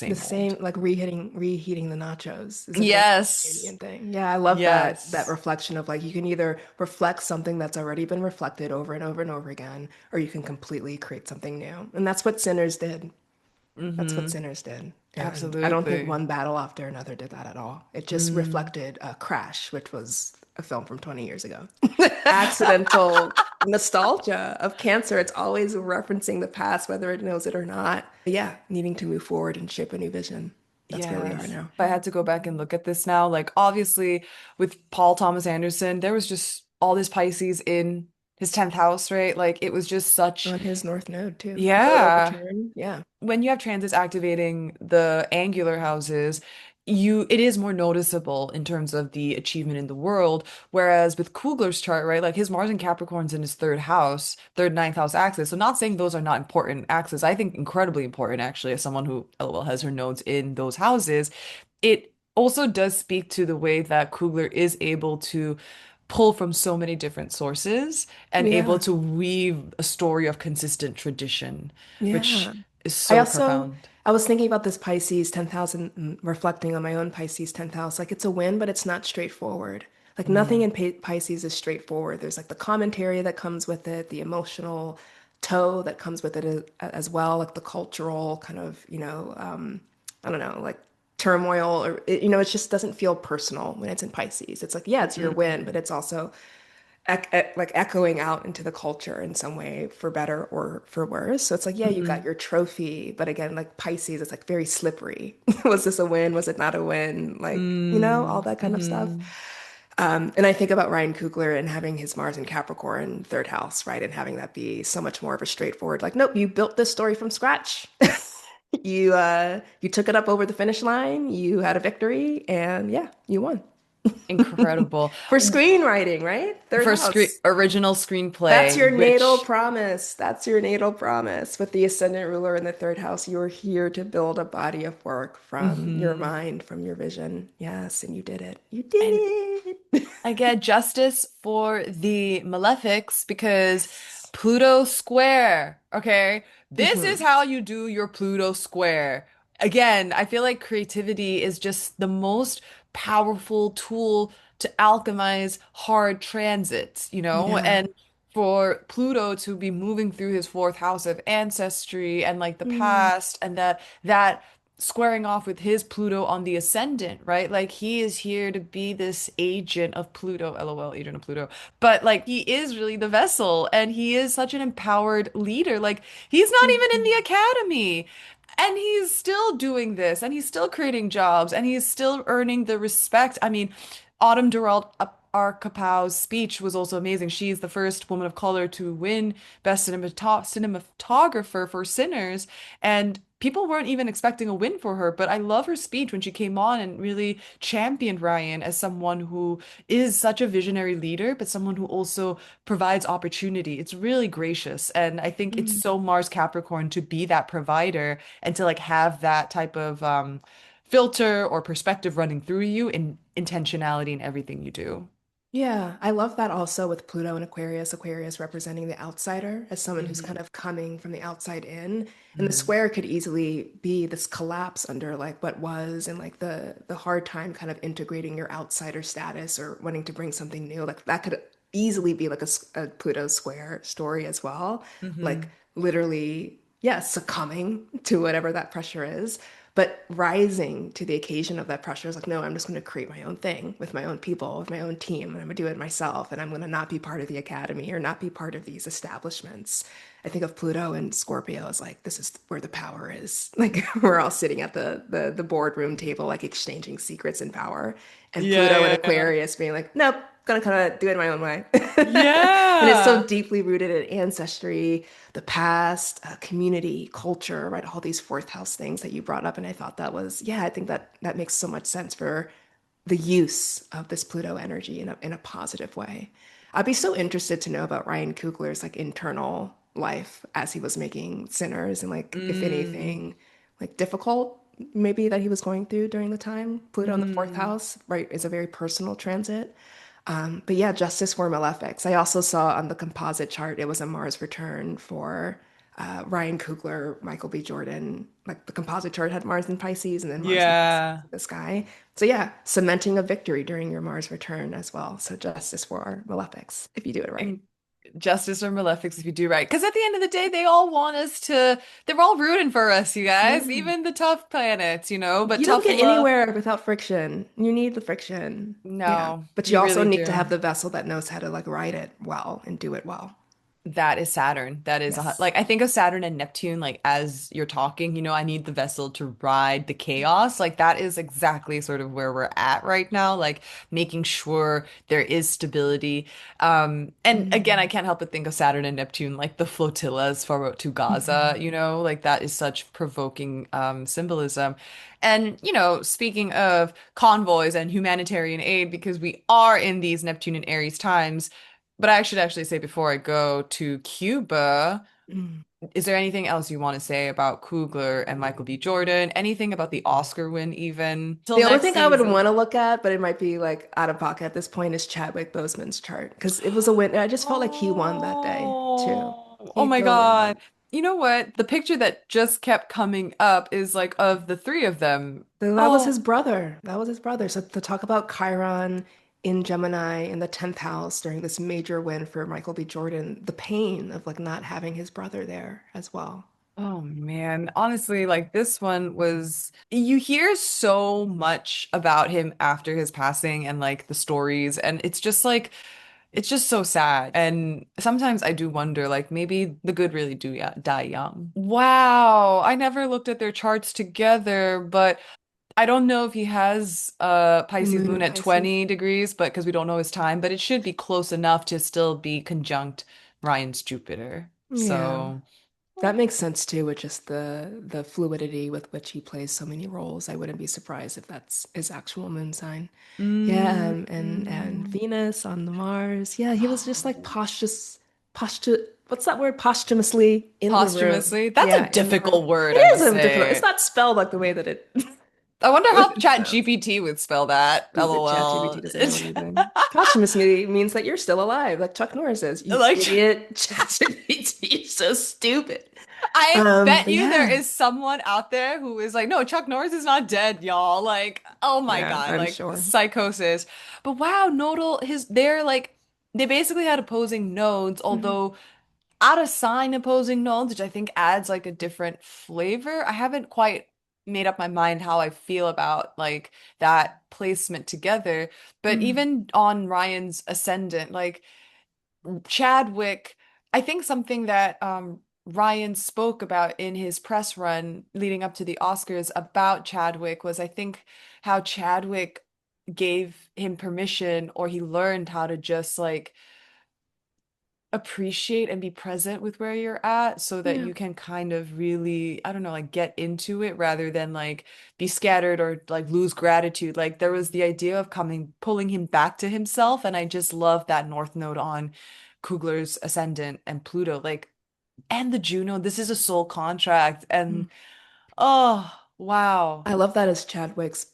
The same old. same, like reheating the nachos is a very Yes. Canadian thing. Yeah, I love that Yes. reflection of like you can either reflect something that's already been reflected over and over and over again, or you can completely create something new. And that's what Sinners did. That's what Mm-hmm. Sinners did. And I don't think Absolutely. one battle after another did that at all. It just Mm. reflected Crash, which was a film from 20 years ago. Accidental nostalgia of cancer. It's always referencing the past, whether it knows it or not. But yeah, needing to move forward and shape a new vision. That's where we are Yes. now. If I had to go back and look at this now, like obviously with Paul Thomas Anderson, there was just all this Pisces in his 10th house, right? Like it was just such, On his North Node, too. Node over yeah. turn. Yeah. When you have transits activating the angular houses, it is more noticeable in terms of the achievement in the world. Whereas with Kugler's chart, right, like his Mars and Capricorn's in his third house, third ninth house axis. So not saying those are not important axes. I think incredibly important actually, as someone who LOL has her nodes in those houses. It also does speak to the way that Kugler is able to pull from so many different sources and able Yeah. to weave a story of consistent tradition, which Yeah. is I so also profound. I was thinking about this Pisces 10,000, reflecting on my own Pisces 10th house. Like it's a win, but it's not straightforward. Like nothing Mm, in Pisces is straightforward. There's like the commentary that comes with it, the emotional toe that comes with it as well, like the cultural kind of, I don't know, like turmoil or it just doesn't feel personal when it's in Pisces. It's like, yeah, it's your win, but mm, it's also like echoing out into the culture in some way for better or for worse. So it's like, yeah, you got mm, your trophy, but again, like Pisces, it's like very slippery. Was this a win? Was it not a win? Like, all mm, that kind of stuff. mm. And I think about Ryan Coogler and having his Mars in Capricorn third house, right? And having that be so much more of a straightforward, like, nope, you built this story from scratch. You took it up over the finish line, you had a victory, and yeah, you won. Incredible. For screenwriting, right? Third For screen house. original That's screenplay, your natal which promise. That's your natal promise. With the ascendant ruler in the third house, you're here to build a body of work from your mhm. mind, from your vision. Yes, and you did it. You And did it. I get justice for the malefics because Yes. Pluto square. Okay. This is Hmm. how you do your Pluto square. Again, I feel like creativity is just the most powerful tool to alchemize hard transits, you know? Yeah. And for Pluto to be moving through his fourth house of ancestry and like the Mm. past and that squaring off with his Pluto on the ascendant, right? Like he is here to be this agent of Pluto, LOL, agent of Pluto. But like he is really the vessel and he is such an empowered leader. Like he's not even in the Mhm. academy. And he's still doing this and he's still creating jobs and he's still earning the respect. I mean, Autumn Durrell Arkapo's speech was also amazing. She's the first woman of color to win Best Cinematographer for Sinners. And people weren't even expecting a win for her, but I love her speech when she came on and really championed Ryan as someone who is such a visionary leader, but someone who also provides opportunity. It's really gracious. And I think it's Mm. so Mars Capricorn to be that provider and to like have that type of filter or perspective running through you in intentionality in everything you do. Yeah, I love that also with Pluto and Aquarius, Aquarius representing the outsider as someone who's kind Hmm. of coming from the outside in. And the Mm. square could easily be this collapse under like what was and like the hard time kind of integrating your outsider status or wanting to bring something new. Like that could easily be like a Pluto square story as well. Like Hmm. literally, yeah, succumbing to whatever that pressure is. But rising to the occasion of that pressure is like, no, I'm just going to create my own thing with my own people, with my own team, and I'm going to do it myself. And I'm going to not be part of the academy or not be part of these establishments. I think of Pluto and Scorpio as like, this is where the power is. Like we're all sitting at the boardroom table, like exchanging secrets and power. And Yeah, Pluto and yeah, yeah. Aquarius being like, nope, gonna kind of do it my own way. And it's so Yeah. deeply rooted in ancestry, the past, community, culture, right? All these fourth house things that you brought up. And I thought that was, yeah, I think that makes so much sense for the use of this Pluto energy in a positive way. I'd be so interested to know about Ryan Coogler's like internal life as he was making Sinners and like if Mm. anything like difficult maybe that he was going through during the time. Pluto in the fourth Hmm. house, right, is a very personal transit. But yeah, Justice for Malefics. I also saw on the composite chart it was a Mars return for Ryan Coogler, Michael B. Jordan. Like the composite chart had Mars in Pisces and then Mars in Pisces Yeah. in the sky. So yeah, cementing a victory during your Mars return as well. So Justice for Malefics, if you do it right. And Justice or Malefics if you do right. Because at the end of the day, they all want us to, they're all rooting for us, you guys, Yeah. even the tough planets, but You don't tough get love. anywhere without friction. You need the friction. Yeah. No, But you you also really need to do. have the vessel that knows how to like ride it well and do it well. That is Saturn. That is Yes. like I think of Saturn and Neptune like as you're talking, I need the vessel to ride the chaos. Like that is exactly sort of where we're at right now, like making sure there is stability. And again, I Mm. can't help but think of Saturn and Neptune like the flotillas for to Gaza, like that is such provoking symbolism. And speaking of convoys and humanitarian aid, because we are in these Neptune and Aries times. But I should actually say before I go to Cuba, Mm. is there anything else you want to say about Coogler and Michael B. Jordan? Anything about the Oscar win even? Till The only next thing I would season. want to look at, but it might be like out of pocket at this point, is Chadwick Boseman's chart because it was a win. I just felt like he won that day too. Oh He my totally God. won. You know what? The picture that just kept coming up is like of the three of them. So that was Oh, his brother. That was his brother. So to talk about Chiron in Gemini in the 10th house during this major win for Michael B. Jordan, the pain of like not having his brother there as well. oh man. Honestly, like this one was, you hear so much about him after his passing and like the stories, and it's just like, it's just so sad. And sometimes I do wonder, like, maybe the good really do die young. Wow. I never looked at their charts together, but I don't know if he has Pisces Moon moon in at Pisces. 20 degrees, but because we don't know his time, but it should be close enough to still be conjunct Ryan's Jupiter. Yeah. So, That makes sense too, with just the fluidity with which he plays so many roles. I wouldn't be surprised if that's his actual moon sign. Yeah, and mm, Venus on the Mars. Yeah, he was just like what's that word? Posthumously in the room. posthumously. That's a Yeah, in the room. difficult word, It I is must a difficult. It's say. not spelled like the way that it I wonder how it Chat sounds. GPT would spell that. Stupid LOL. ChatGPT doesn't know anything. Posthumously means that you're still alive, like Chuck Norris says. You Like, idiot. ChatGPT is so stupid. I bet But you there yeah. is someone out there who is like, no, Chuck Norris is not dead, y'all. Like, oh my Yeah, God, I'm like sure. psychosis. But wow, nodal, they're like, they basically had opposing nodes, Mhm. although out of sign opposing nodes, which I think adds like a different flavor. I haven't quite made up my mind how I feel about like that placement together. But Mm. even on Ryan's ascendant, like, Chadwick, I think something that Ryan spoke about in his press run leading up to the Oscars about Chadwick was I think how Chadwick gave him permission or he learned how to just like appreciate and be present with where you're at so that Yeah. you can kind of really, I don't know, like get into it rather than like be scattered or like lose gratitude. Like there was the idea of pulling him back to himself. And I just love that North Node on Coogler's Ascendant and Pluto. Like, and the Juno, this is a soul contract. Mm. And oh, wow. I love that as Chadwick's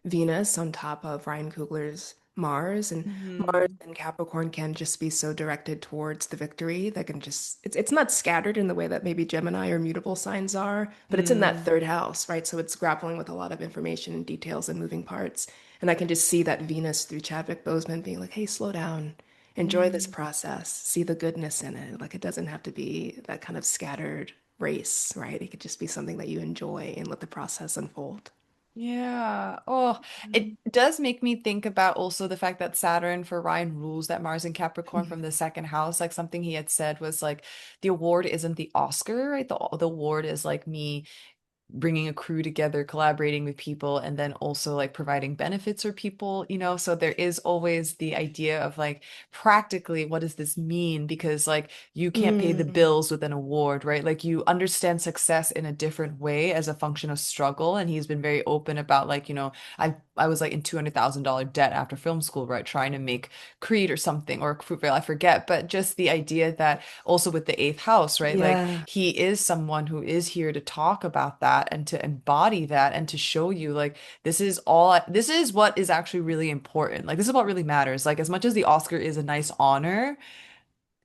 Venus on top of Ryan Coogler's Mars. And Mars Hmm. and Capricorn can just be so directed towards the victory that can just, it's not scattered in the way that maybe Gemini or mutable signs are, but it's in that Mm, third house, right? So it's grappling with a lot of information and details and moving parts. And I can just see that Venus through Chadwick Boseman being like, hey, slow down, enjoy this mm. process, see the goodness in it. Like it doesn't have to be that kind of scattered race, right? It could just be something that you enjoy and let the process unfold. Yeah. Oh, it Mm. does make me think about also the fact that Saturn for Ryan rules that Mars and Capricorn from the second house. Like something he had said was like the award isn't the Oscar, right? The award is like me bringing a crew together, collaborating with people, and then also like providing benefits for people, so there is always the idea of like practically what does this mean? Because like you can't pay the Mm, bills with an award, right? Like you understand success in a different way as a function of struggle. And he's been very open about like, I was like in $200,000 debt after film school, right? Trying to make Creed or something or Fruitvale, I forget. But just the idea that also with the eighth house, right? Like yeah. he is someone who is here to talk about that and to embody that and to show you like this is what is actually really important. Like this is what really matters. Like as much as the Oscar is a nice honor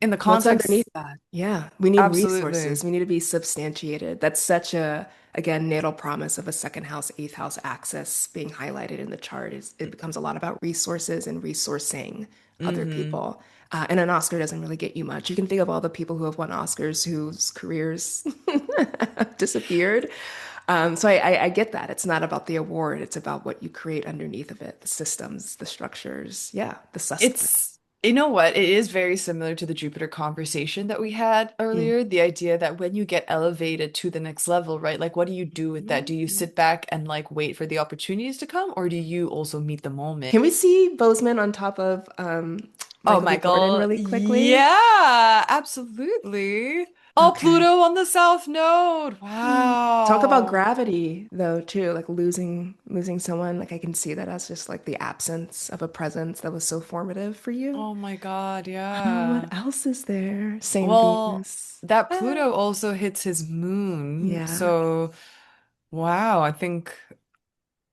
in the What's underneath context, that? Yeah, we need absolutely. resources. We need to be substantiated. That's such a, again, natal promise of a second house, eighth house axis being highlighted in the chart. Is it becomes a lot about resources and resourcing other Mm-hmm. people. And an Oscar doesn't really get you much. You can think of all the people who have won Oscars whose careers disappeared. So I get that. It's not about the award. It's about what you create underneath of it, the systems, the structures. Yeah, the sustenance. You know what? It is very similar to the Jupiter conversation that we had Mm. earlier. The idea that when you get elevated to the next level, right? Like, what do you do with that? Do you sit back and like wait for the opportunities to come, or do you also meet the moment? Can we see Boseman on top of Oh, Michael B. Jordan Michael. really quickly? Yeah, absolutely. Oh, Okay. Pluto on the South Node. Talk about Wow. gravity though too, like losing someone. Like I can see that as just like the absence of a presence that was so formative for you. Oh my God, What yeah. else is there? Same Well, Venus. that Ah, Pluto also hits his moon. yeah. So, wow, I think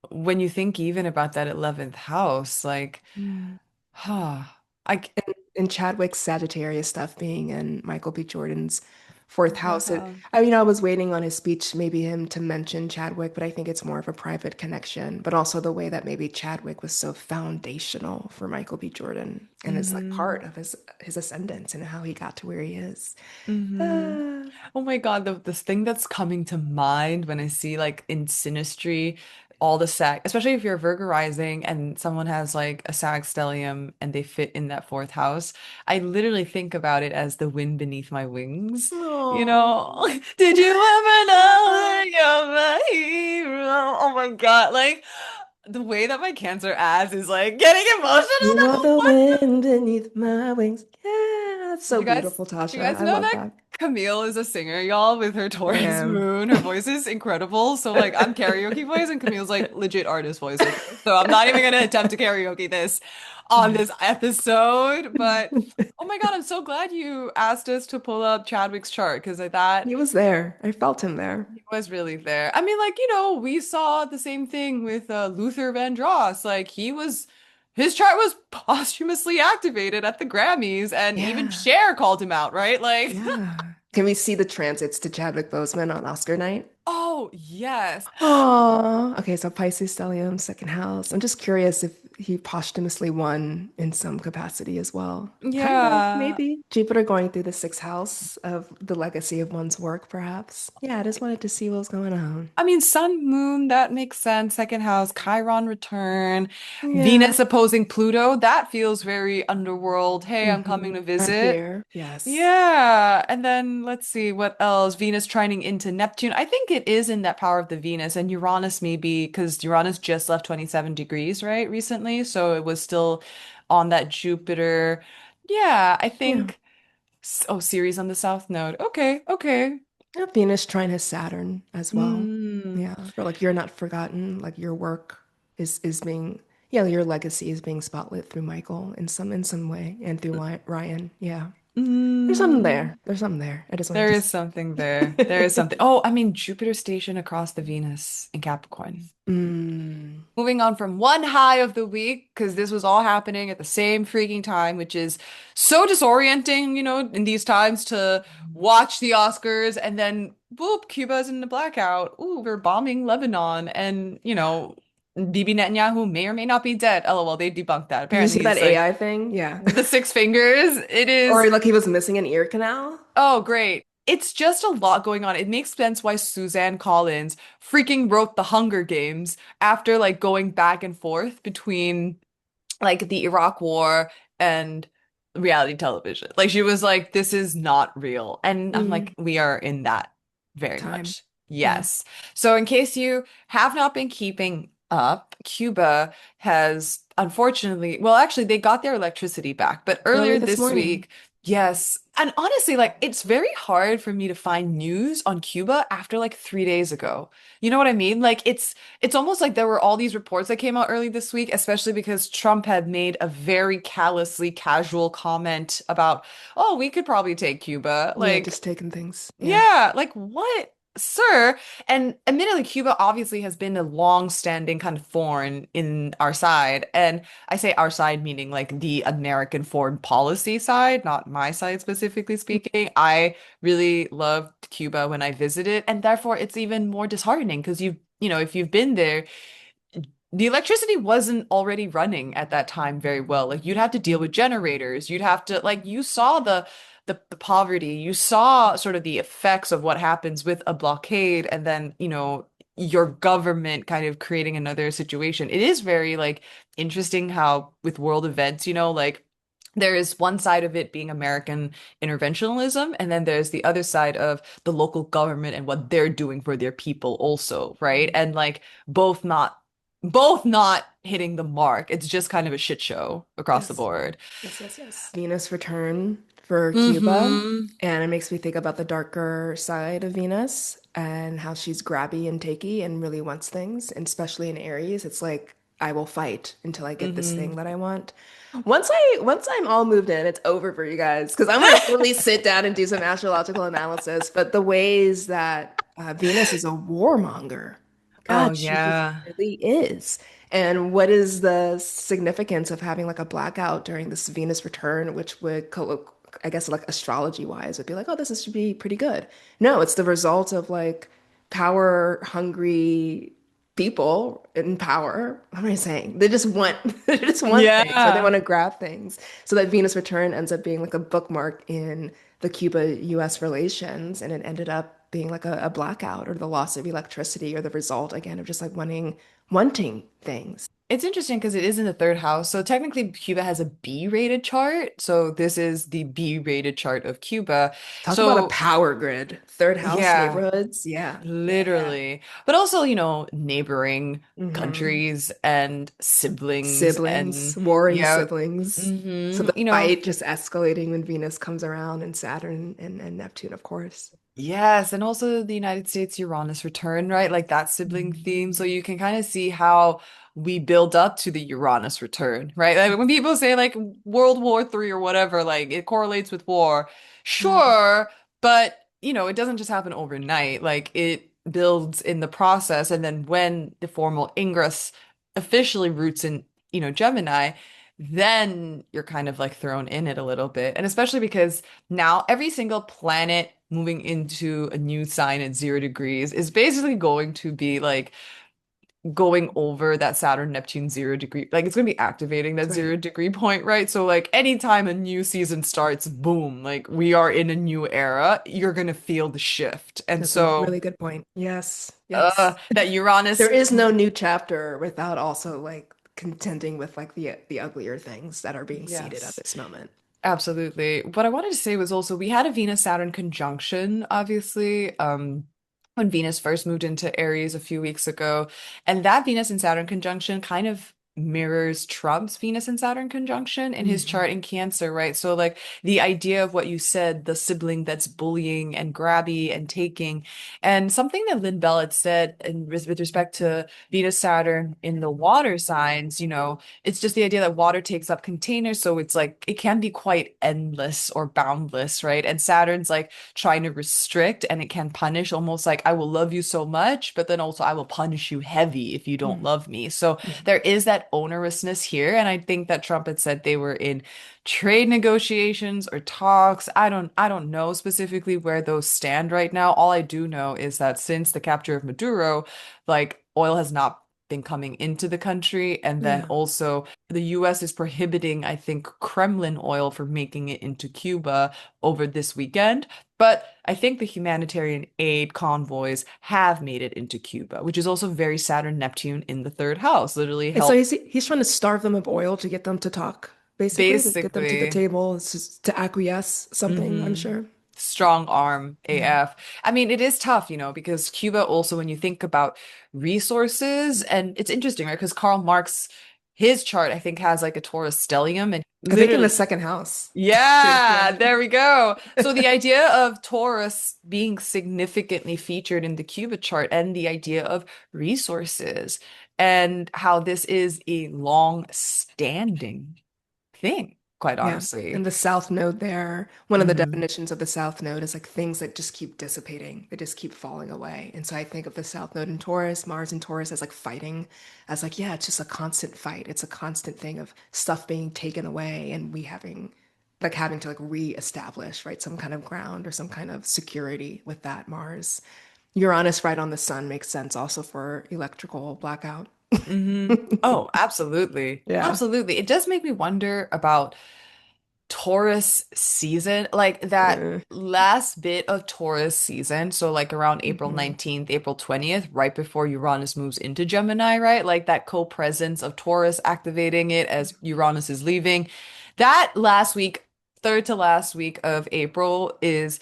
when you think even about that 11th house, like, Mm. huh, I, c- And Chadwick's Sagittarius stuff being in Michael B. Jordan's fourth house. yeah. I was waiting on his speech, maybe him to mention Chadwick, but I think it's more of a private connection. But also the way that maybe Chadwick was so foundational for Michael B. Jordan and is like Mm-hmm. part of his ascendance and how he got to where he is. Mm-hmm. Uh, Oh my God, this thing that's coming to mind when I see like in synastry all the sag, especially if you're Virgo rising and someone has like a sag stellium and they fit in that fourth house, I literally think about it as the wind beneath my wings. You know, oh, did you ever know that you're my hero? Oh my God, like the way that my Cancer ass is like getting emotional you are now. the What? wind beneath my wings. Yeah, that's Did so you guys beautiful, did you Tasha. guys I know love that that. Camille is a singer, y'all, with her I Taurus am. moon? Her voice is incredible. So like I'm karaoke voice and Camille's like legit artist voice, okay? So I'm not even gonna attempt to karaoke this on this episode, but oh my God, I'm so glad you asked us to pull up Chadwick's chart because I thought He was there. I felt him there. he was really there. I mean, like, we saw the same thing with Luther Vandross. Like his chart was posthumously activated at the Grammys, and even Yeah. Cher called him out, right? Like Yeah. Can we see the transits to Chadwick Boseman on Oscar night? oh, yes. Oh, okay. So Pisces stellium, second house. I'm just curious if he posthumously won in some capacity as well. Kind of, Yeah. maybe. Jupiter going through the sixth house of the legacy of one's work, perhaps. Yeah, I just wanted to see what was going on. I mean, Sun, Moon, that makes sense. Second house, Chiron return, Yeah. Venus opposing Pluto. That feels very underworld. Hey, I'm coming to I'm visit. here. Yes. Yeah. And then let's see what else. Venus trining into Neptune. I think it is in that power of the Venus and Uranus maybe because Uranus just left 27 degrees, right, recently. So it was still on that Jupiter. Yeah, I Yeah. think. Oh, Ceres on the South Node. Okay, okay. Yeah, Venus trine his Saturn as well. Mm, Yeah, for like you're not forgotten, like your work is being yeah, your legacy is being spotlit through Michael in some way and through Ryan. Yeah. There's something mm. there. There's something there. I just wanted There to is see. something there. There is something. Oh, I mean, Jupiter station across the Venus in Capricorn. Mm. Moving on from one high of the week, because this was all happening at the same freaking time, which is so disorienting, in these times to watch the Oscars and then, whoop, Cuba's in the blackout. Ooh, we're bombing Lebanon. And, Bibi Netanyahu may or may not be dead. LOL, they debunked that. Did you Apparently, see that he's like AI thing? Yeah. with the six fingers. It is. Or like he was missing an ear canal? Oh, great. It's just a lot going on. It makes sense why Suzanne Collins freaking wrote The Hunger Games after like going back and forth between like the Iraq War and reality television. Like she was like, this is not real. And I'm Mm. like, we are in that very Time. much. Mhm. Yes. So, in case you have not been keeping up, Cuba has unfortunately, well, actually, they got their electricity back, but Early earlier this this morning. week, yes. And honestly, like, it's very hard for me to find news on Cuba after like 3 days ago. You know what I mean? Like, it's almost like there were all these reports that came out early this week, especially because Trump had made a very callously casual comment about, oh, we could probably take Cuba. Yeah, Like, just taking things. Yeah. yeah, like what, sir? And admittedly, Cuba obviously has been a long-standing kind of thorn in our side. And I say our side meaning like the American foreign policy side, not my side specifically speaking. I really loved Cuba when I visited, and therefore it's even more disheartening because if you've been there, the electricity wasn't already running at that time very well. Like you'd have to deal with generators. You'd have to like you saw the poverty. You saw sort of the effects of what happens with a blockade and then, your government kind of creating another situation. It is very like interesting how with world events, like there is one side of it being American interventionism, and then there's the other side of the local government and what they're doing for their people also, right? Mhm. And like both not hitting the mark. It's just kind of a shit show across the Yes. board. Yes, yes, yes. Venus return for Cuba. Mm-hmm. And it makes me think about the darker side of Venus and how she's grabby and takey and really wants things. And especially in Aries, it's like, I will fight until I get this thing Mm-hmm. that I want. Once I'm all moved in, it's over for you guys because I'm gonna really sit down and do some astrological analysis. But the ways that Venus is a warmonger, Oh God, she just yeah. really is. And what is the significance of having like a blackout during this Venus return, which would, I guess, like astrology wise, would be like, oh, should be pretty good. No, it's the result of like power hungry people in power. What am I saying? They just want, they just want things, or they Yeah. want to grab things. So that Venus return ends up being like a bookmark in the Cuba-US relations, and it ended up being like a blackout or the loss of electricity or the result again of just like wanting things. It's interesting because it is in the third house. So technically Cuba has a B-rated chart. So this is the B-rated chart of Cuba. Talk about a So power grid. Third house yeah. neighborhoods. Yeah. Yeah, yeah. Literally. But also, neighboring Hmm. countries and siblings Siblings, and warring yeah. siblings. So Hmm. the fight just escalating when Venus comes around and Saturn and Neptune, of course. Yes, and also the United States Uranus return, right? Like that sibling theme. So you can kind of see how we build up to the Uranus return, right? Like when people say like World War III or whatever, like it correlates with war. Mhm. Sure, but it doesn't just happen overnight. Like it builds in the process, and then when the formal ingress officially roots in, Gemini, then you're kind of like thrown in it a little bit. And especially because now every single planet moving into a new sign at 0 degrees is basically going to be like going over that Saturn Neptune 0 degree. Like it's going to be activating That's that right. 0 degree point, right? So like anytime a new season starts, boom, like we are in a new era, you're going to feel the shift. And That's a so really good point. Yes. Yes. that Uranus. There is no new chapter without also like contending with like the uglier things that are being seeded at Yes. this moment. Absolutely. What I wanted to say was also we had a Venus Saturn conjunction, obviously, when Venus first moved into Aries a few weeks ago. And that Venus and Saturn conjunction kind of mirrors Trump's Venus and Saturn conjunction in his Mhm. chart in Cancer, right? So, like the idea of what you said, the sibling that's bullying and grabby and taking, and something that Lynn Bell had said with respect to Venus Saturn in the water signs, it's just the idea that water takes up containers, so it's like it can be quite endless or boundless, right? And Saturn's like trying to restrict and it can punish, almost like I will love you so much, but then also I will punish you heavy if you don't Mhm. love me. So Mhm. there is that onerousness here, and I think that Trump had said they were in trade negotiations or talks. I don't know specifically where those stand right now. All I do know is that since the capture of Maduro, like oil has not been coming into the country. And then Yeah. also the US is prohibiting, I think, Kremlin oil from making it into Cuba over this weekend. But I think the humanitarian aid convoys have made it into Cuba, which is also very Saturn Neptune in the third house, literally And so help he's trying to starve them of oil to get them to talk, basically, to get them to the basically. table, to acquiesce something, I'm Hmm. sure. Strong arm Yeah. AF. I mean, it is tough, because Cuba also, when you think about resources, and it's interesting, right? Because Karl Marx, his chart, I think, has like a Taurus stellium, and I think in the literally, second house too. yeah, Yeah. there we go. So the idea of Taurus being significantly featured in the Cuba chart and the idea of resources and how this is a long-standing thing, quite Yeah. honestly. And the South Node there, one of the Hmm. definitions of the South Node is like things that just keep dissipating, they just keep falling away. And so I think of the South Node in Taurus, Mars in Taurus as like fighting, as like, yeah, it's just a constant fight. It's a constant thing of stuff being taken away and we having to like reestablish, right, some kind of ground or some kind of security with that Mars. Uranus right on the sun makes sense also for electrical blackout. Hmm. Oh, absolutely. Yeah. Absolutely. It does make me wonder about Taurus season, like that Uh, last bit of Taurus season. So, like around April mhm. 19th, April 20th, right before Uranus moves into Gemini, right? Like that co-presence of Taurus activating it as Uranus is leaving. That last week, third to last week of April is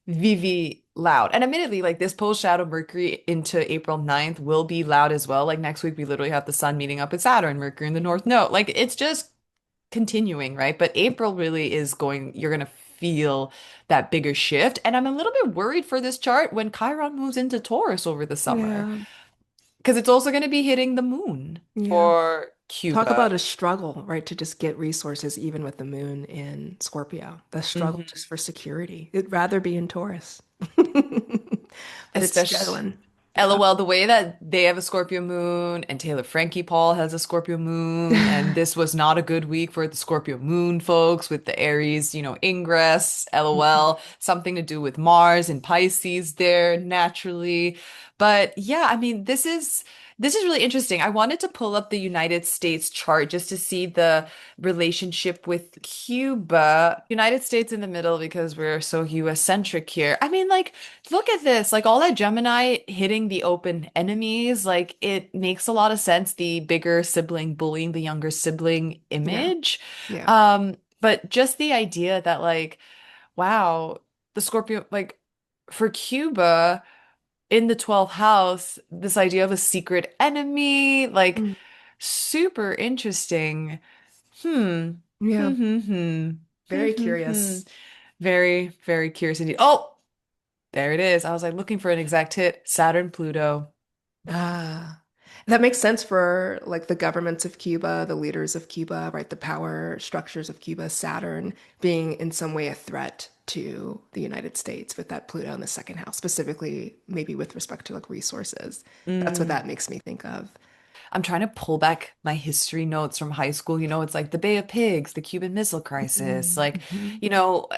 Vivi loud. And admittedly, like this post shadow Mercury into April 9th will be loud as well. Like next week, we literally have the sun meeting up with Saturn, Mercury in the North Node. Like it's just continuing, right? But April really is going, you're going to feel that bigger shift. And I'm a little bit worried for this chart when Chiron moves into Taurus over the summer, Yeah. because it's also going to be hitting the moon Yeah. for Talk Cuba. about a struggle, right? To just get resources, even with the moon in Scorpio. The struggle Hmm. just for security. It'd rather be in Taurus, but it's Especially, struggling. Yeah. LOL, the way that they have a Scorpio moon and Taylor Frankie Paul has a Scorpio moon, and this was not a good week for the Scorpio moon folks with the Aries, ingress, LOL, something to do with Mars and Pisces there naturally. But yeah, I mean, this is really interesting. I wanted to pull up the United States chart just to see the relationship with Cuba. United States in the middle because we're so US centric here. I mean, like, look at this, like all that Gemini hitting the open enemies, like it makes a lot of sense. The bigger sibling bullying the younger sibling Yeah. image. Yeah. But just the idea that like, wow, the Scorpio, like for Cuba in the 12th house, this idea of a secret enemy, like Mm. super interesting. Hmm. Yeah. Hmm. Hmm. Hmm. Hmm. Very Hmm. Hmm. curious. Very, very curious indeed. Oh, there it is. I was like looking for an exact hit. Saturn, Pluto. Ah, that makes sense for like the governments of Cuba, the leaders of Cuba, right? The power structures of Cuba, Saturn being in some way a threat to the United States with that Pluto in the second house, specifically maybe with respect to like resources. That's what Mm. that makes me think of. I'm trying to pull back my history notes from high school. It's like the Bay of Pigs, the Cuban Missile Crisis. Like, Mhm.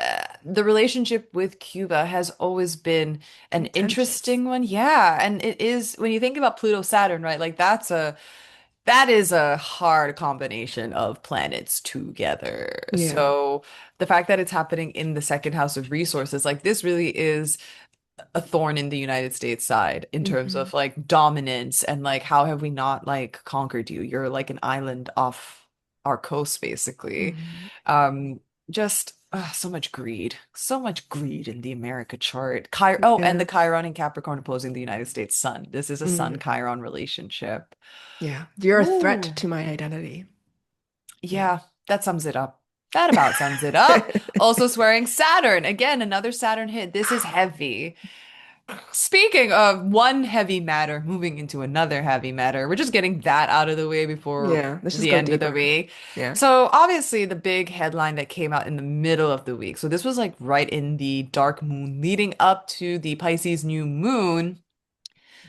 the relationship with Cuba has always been an Contentious. interesting one. Yeah. And it is, when you think about Pluto Saturn, right? Like, that is a hard combination of planets together. Yeah. So the fact that it's happening in the second house of resources, like this really is a thorn in the United States side in terms Hmm. of like dominance and like how have we not like conquered you? You're like an island off our coast basically. Hmm. Um just so much greed. So much greed in the America chart. Oh, and Yeah. the Chiron and Capricorn opposing the United States Sun. This is a Mm. Sun Chiron relationship. Yeah. You're a threat Ooh. to my identity. Yeah. Yeah, that sums it up. That about sums it up. Also swearing Saturn. Again, another Saturn hit. This is heavy. Speaking of one heavy matter moving into another heavy matter, we're just getting that out of the way before Yeah. Let's just the go end of the deeper. week. Yeah. So, obviously, the big headline that came out in the middle of the week. So, this was like right in the dark moon leading up to the Pisces new moon.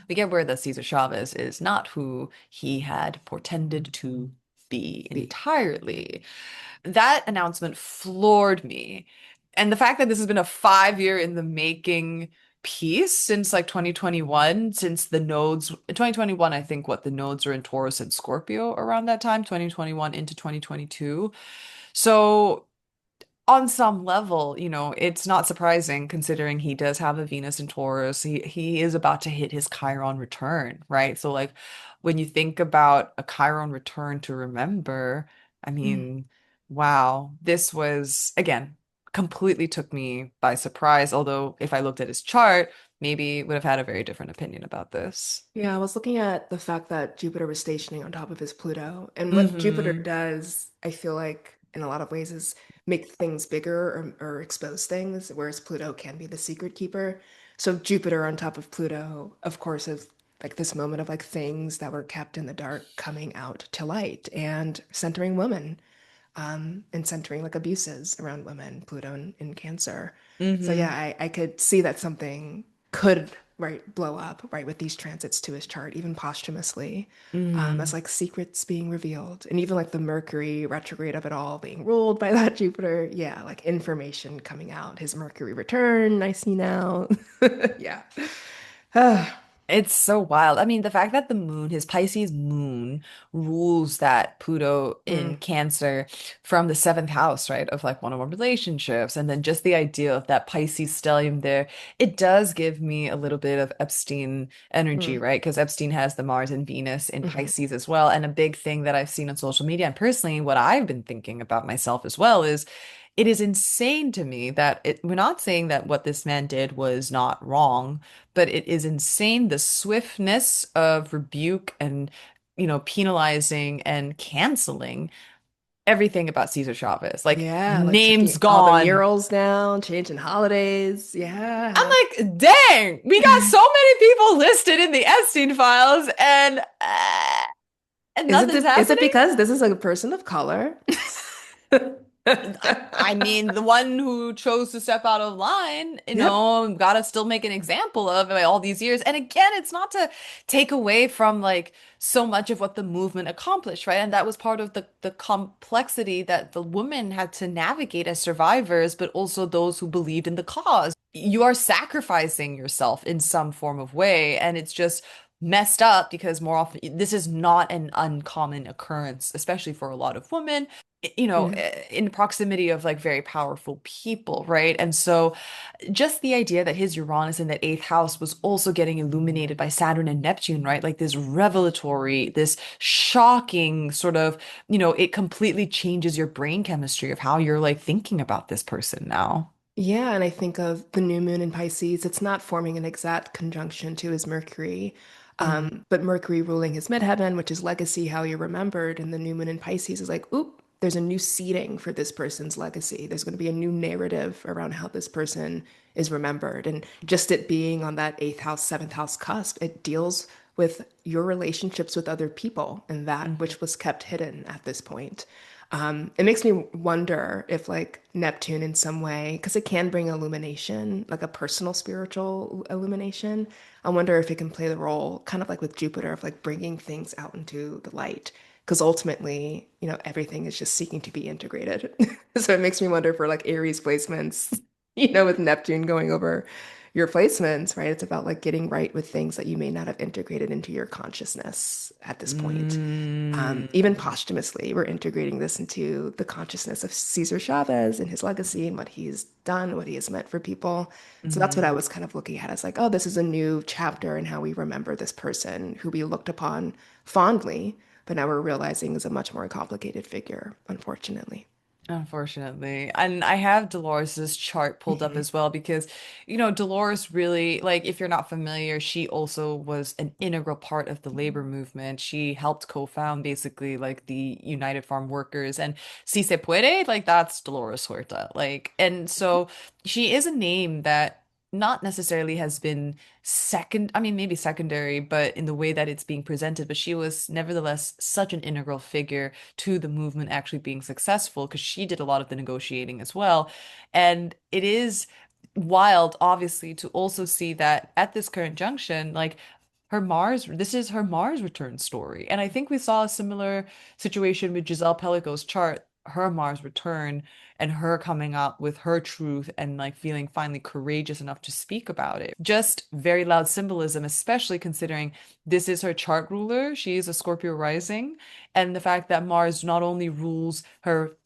We get where the Cesar Chavez is not who he had portended to be Be. entirely. That announcement floored me. And the fact that this has been a 5 year in the making piece since like 2021, since the nodes, 2021, I think what the nodes are in Taurus and Scorpio around that time, 2021 into 2022. So on some level, it's not surprising considering he does have a Venus in Taurus. He is about to hit his Chiron return, right? So like when you think about a Chiron return to remember, I Mm. mean, wow, this was again completely took me by surprise. Although if I looked at his chart, maybe would have had a very different opinion about this. Yeah, I was looking at the fact that Jupiter was stationing on top of his Pluto. And what Jupiter Hmm. does, I feel like in a lot of ways, is make things bigger or expose things, whereas Pluto can be the secret keeper. So Jupiter on top of Pluto, of course, is like this moment of like things that were kept in the dark coming out to light and centering women, and centering like abuses around women, Pluto in Cancer. So yeah, Hmm. I could see that something could right blow up right with these transits to his chart, even posthumously, as Mm. like secrets being revealed, and even like the Mercury retrograde of it all being ruled by that Jupiter. Yeah, like information coming out. His Mercury return, I see now. Yeah. It's so wild. I mean, the fact that the moon, his Pisces moon, rules that Pluto in Mm, Cancer from the seventh house, right, of like one-on-one relationships, and then just the idea of that Pisces stellium there, it does give me a little bit of Epstein energy, mm, right? Because Epstein has the Mars and Venus in mhm. Pisces as well. And a big thing that I've seen on social media, and personally, what I've been thinking about myself as well, is it is insane to me that we're not saying that what this man did was not wrong, but it is insane the swiftness of rebuke and, penalizing and canceling everything about Cesar Chavez. Like Yeah, like names taking all the gone. murals down, changing holidays. I'm Yeah. like, dang, we got so many people listed in the Epstein files and nothing's Is it happening. because this is a person of color? I mean, the one who chose to step out of line, Yep. gotta still make an example of all these years. And again, it's not to take away from like so much of what the movement accomplished, right? And that was part of the complexity that the women had to navigate as survivors, but also those who believed in the cause. You are sacrificing yourself in some form of way, and it's just messed up because more often this is not an uncommon occurrence, especially for a lot of women Yeah. in proximity of like very powerful people, right? And so just the idea that his Uranus in that eighth house was also getting illuminated by Saturn and Neptune, right? Like this revelatory, this shocking sort of, it completely changes your brain chemistry of how you're like thinking about this person now. Yeah, and I think of the new moon in Pisces, it's not forming an exact conjunction to his Mercury, Mm, but Mercury ruling his midheaven, which is legacy, how you're remembered, and the new moon in Pisces is like, oop, there's a new seeding for this person's legacy. There's going to be a new narrative around how this person is remembered. And just it being on that eighth house, seventh house cusp, it deals with your relationships with other people and that mhm, which was kept hidden at this point. It makes me wonder if like Neptune in some way, because it can bring illumination, like a personal spiritual illumination. I wonder if it can play the role, kind of like with Jupiter, of like bringing things out into the light. Because ultimately, everything is just seeking to be integrated. So it makes me wonder for like Aries placements, with Neptune going over your placements, right? It's about like getting right with things that you may not have integrated into your consciousness at this point. Even mm, posthumously, we're integrating this into the consciousness of Cesar Chavez and his legacy and what he's done, what he has meant for people. So that's what I mhm. was kind of looking at as like, oh, this is a new chapter in how we remember this person who we looked upon fondly, but now we're realizing is a much more complicated figure, unfortunately. Unfortunately. And I have Dolores's chart pulled up Mhm. as well because, Dolores really, like, if you're not familiar, she also was an integral part of the labor movement. She helped co-found basically like the United Farm Workers and Si Se Puede, like, that's Dolores Huerta. Like, and so she is a name that not necessarily has been second, I mean, maybe secondary, but in the way that it's being presented, but she was nevertheless such an integral figure to the movement actually being successful because she did a lot of the negotiating as well. And it is wild, obviously, to also see that at this current junction, like this is her Mars return story. And I think we saw a similar situation with Giselle Pellico's chart, her Mars return, and her coming out with her truth and like feeling finally courageous enough to speak about it. Just very loud symbolism, especially considering this is her chart ruler. She is a Scorpio rising, and the fact that Mars not only rules her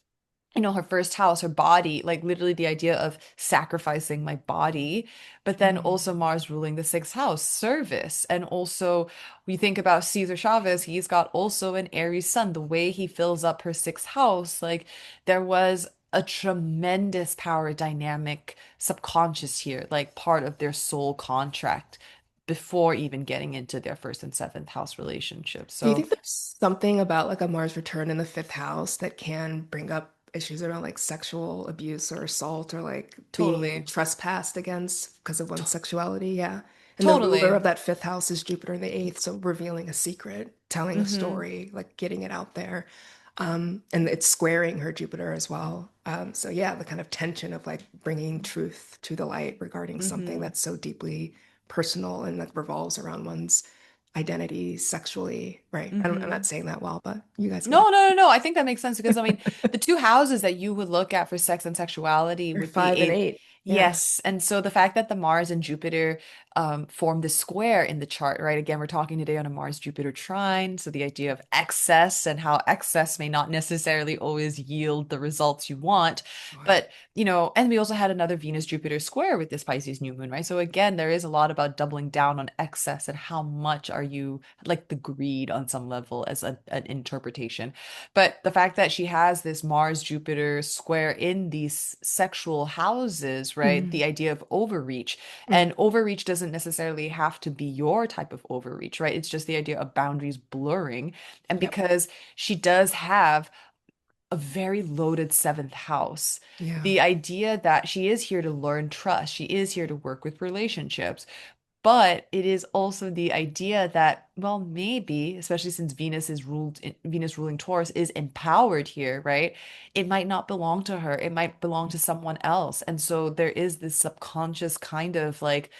first house, her body, like literally the idea of sacrificing my body, but then also Mm. Mars ruling the sixth house, service. And also, we think about Cesar Chavez, he's got also an Aries sun, the way he fills up her sixth house. Like, there was a tremendous power dynamic subconscious here, like part of their soul contract before even getting into their first and seventh house relationship. Do you So think there's something about like a Mars return in the fifth house that can bring up issues around like sexual abuse or assault or like being totally, trespassed against because of t- one's sexuality? Yeah. And the ruler totally. of that fifth house is Jupiter in the eighth, so revealing a secret, telling a Hmm. story, like getting it out there. And it's squaring her Jupiter as well. So yeah, the kind of tension of like bringing truth to the light regarding something Hmm. that's so deeply personal and like revolves around one's identity sexually, right? I'm not Hmm. saying that well, but you guys get No, it. no, no, no. I think that makes sense because I mean, the two houses that you would look at for sex and sexuality Or would be five and a eight. Yeah. yes. And so the fact that the Mars and Jupiter form this square in the chart, right? Again, we're talking today on a Mars-Jupiter trine. So the idea of excess and how excess may not necessarily always yield the results you want. Sure. But, and we also had another Venus-Jupiter square with this Pisces new moon, right? So again, there is a lot about doubling down on excess and how much are you like the greed on some level as an interpretation. But the fact that she has this Mars Jupiter square in these sexual houses, right? Hmm. The idea of overreach. Hmm. And overreach doesn't necessarily have to be your type of overreach, right? It's just the idea of boundaries blurring. And Yep. because she does have a very loaded seventh house. Yeah. The idea that she is here to learn trust, she is here to work with relationships, but it is also the idea that, well, maybe, especially since Venus ruling Taurus is empowered here, right? It might not belong to her. It might belong to someone else. And so there is this subconscious kind of like,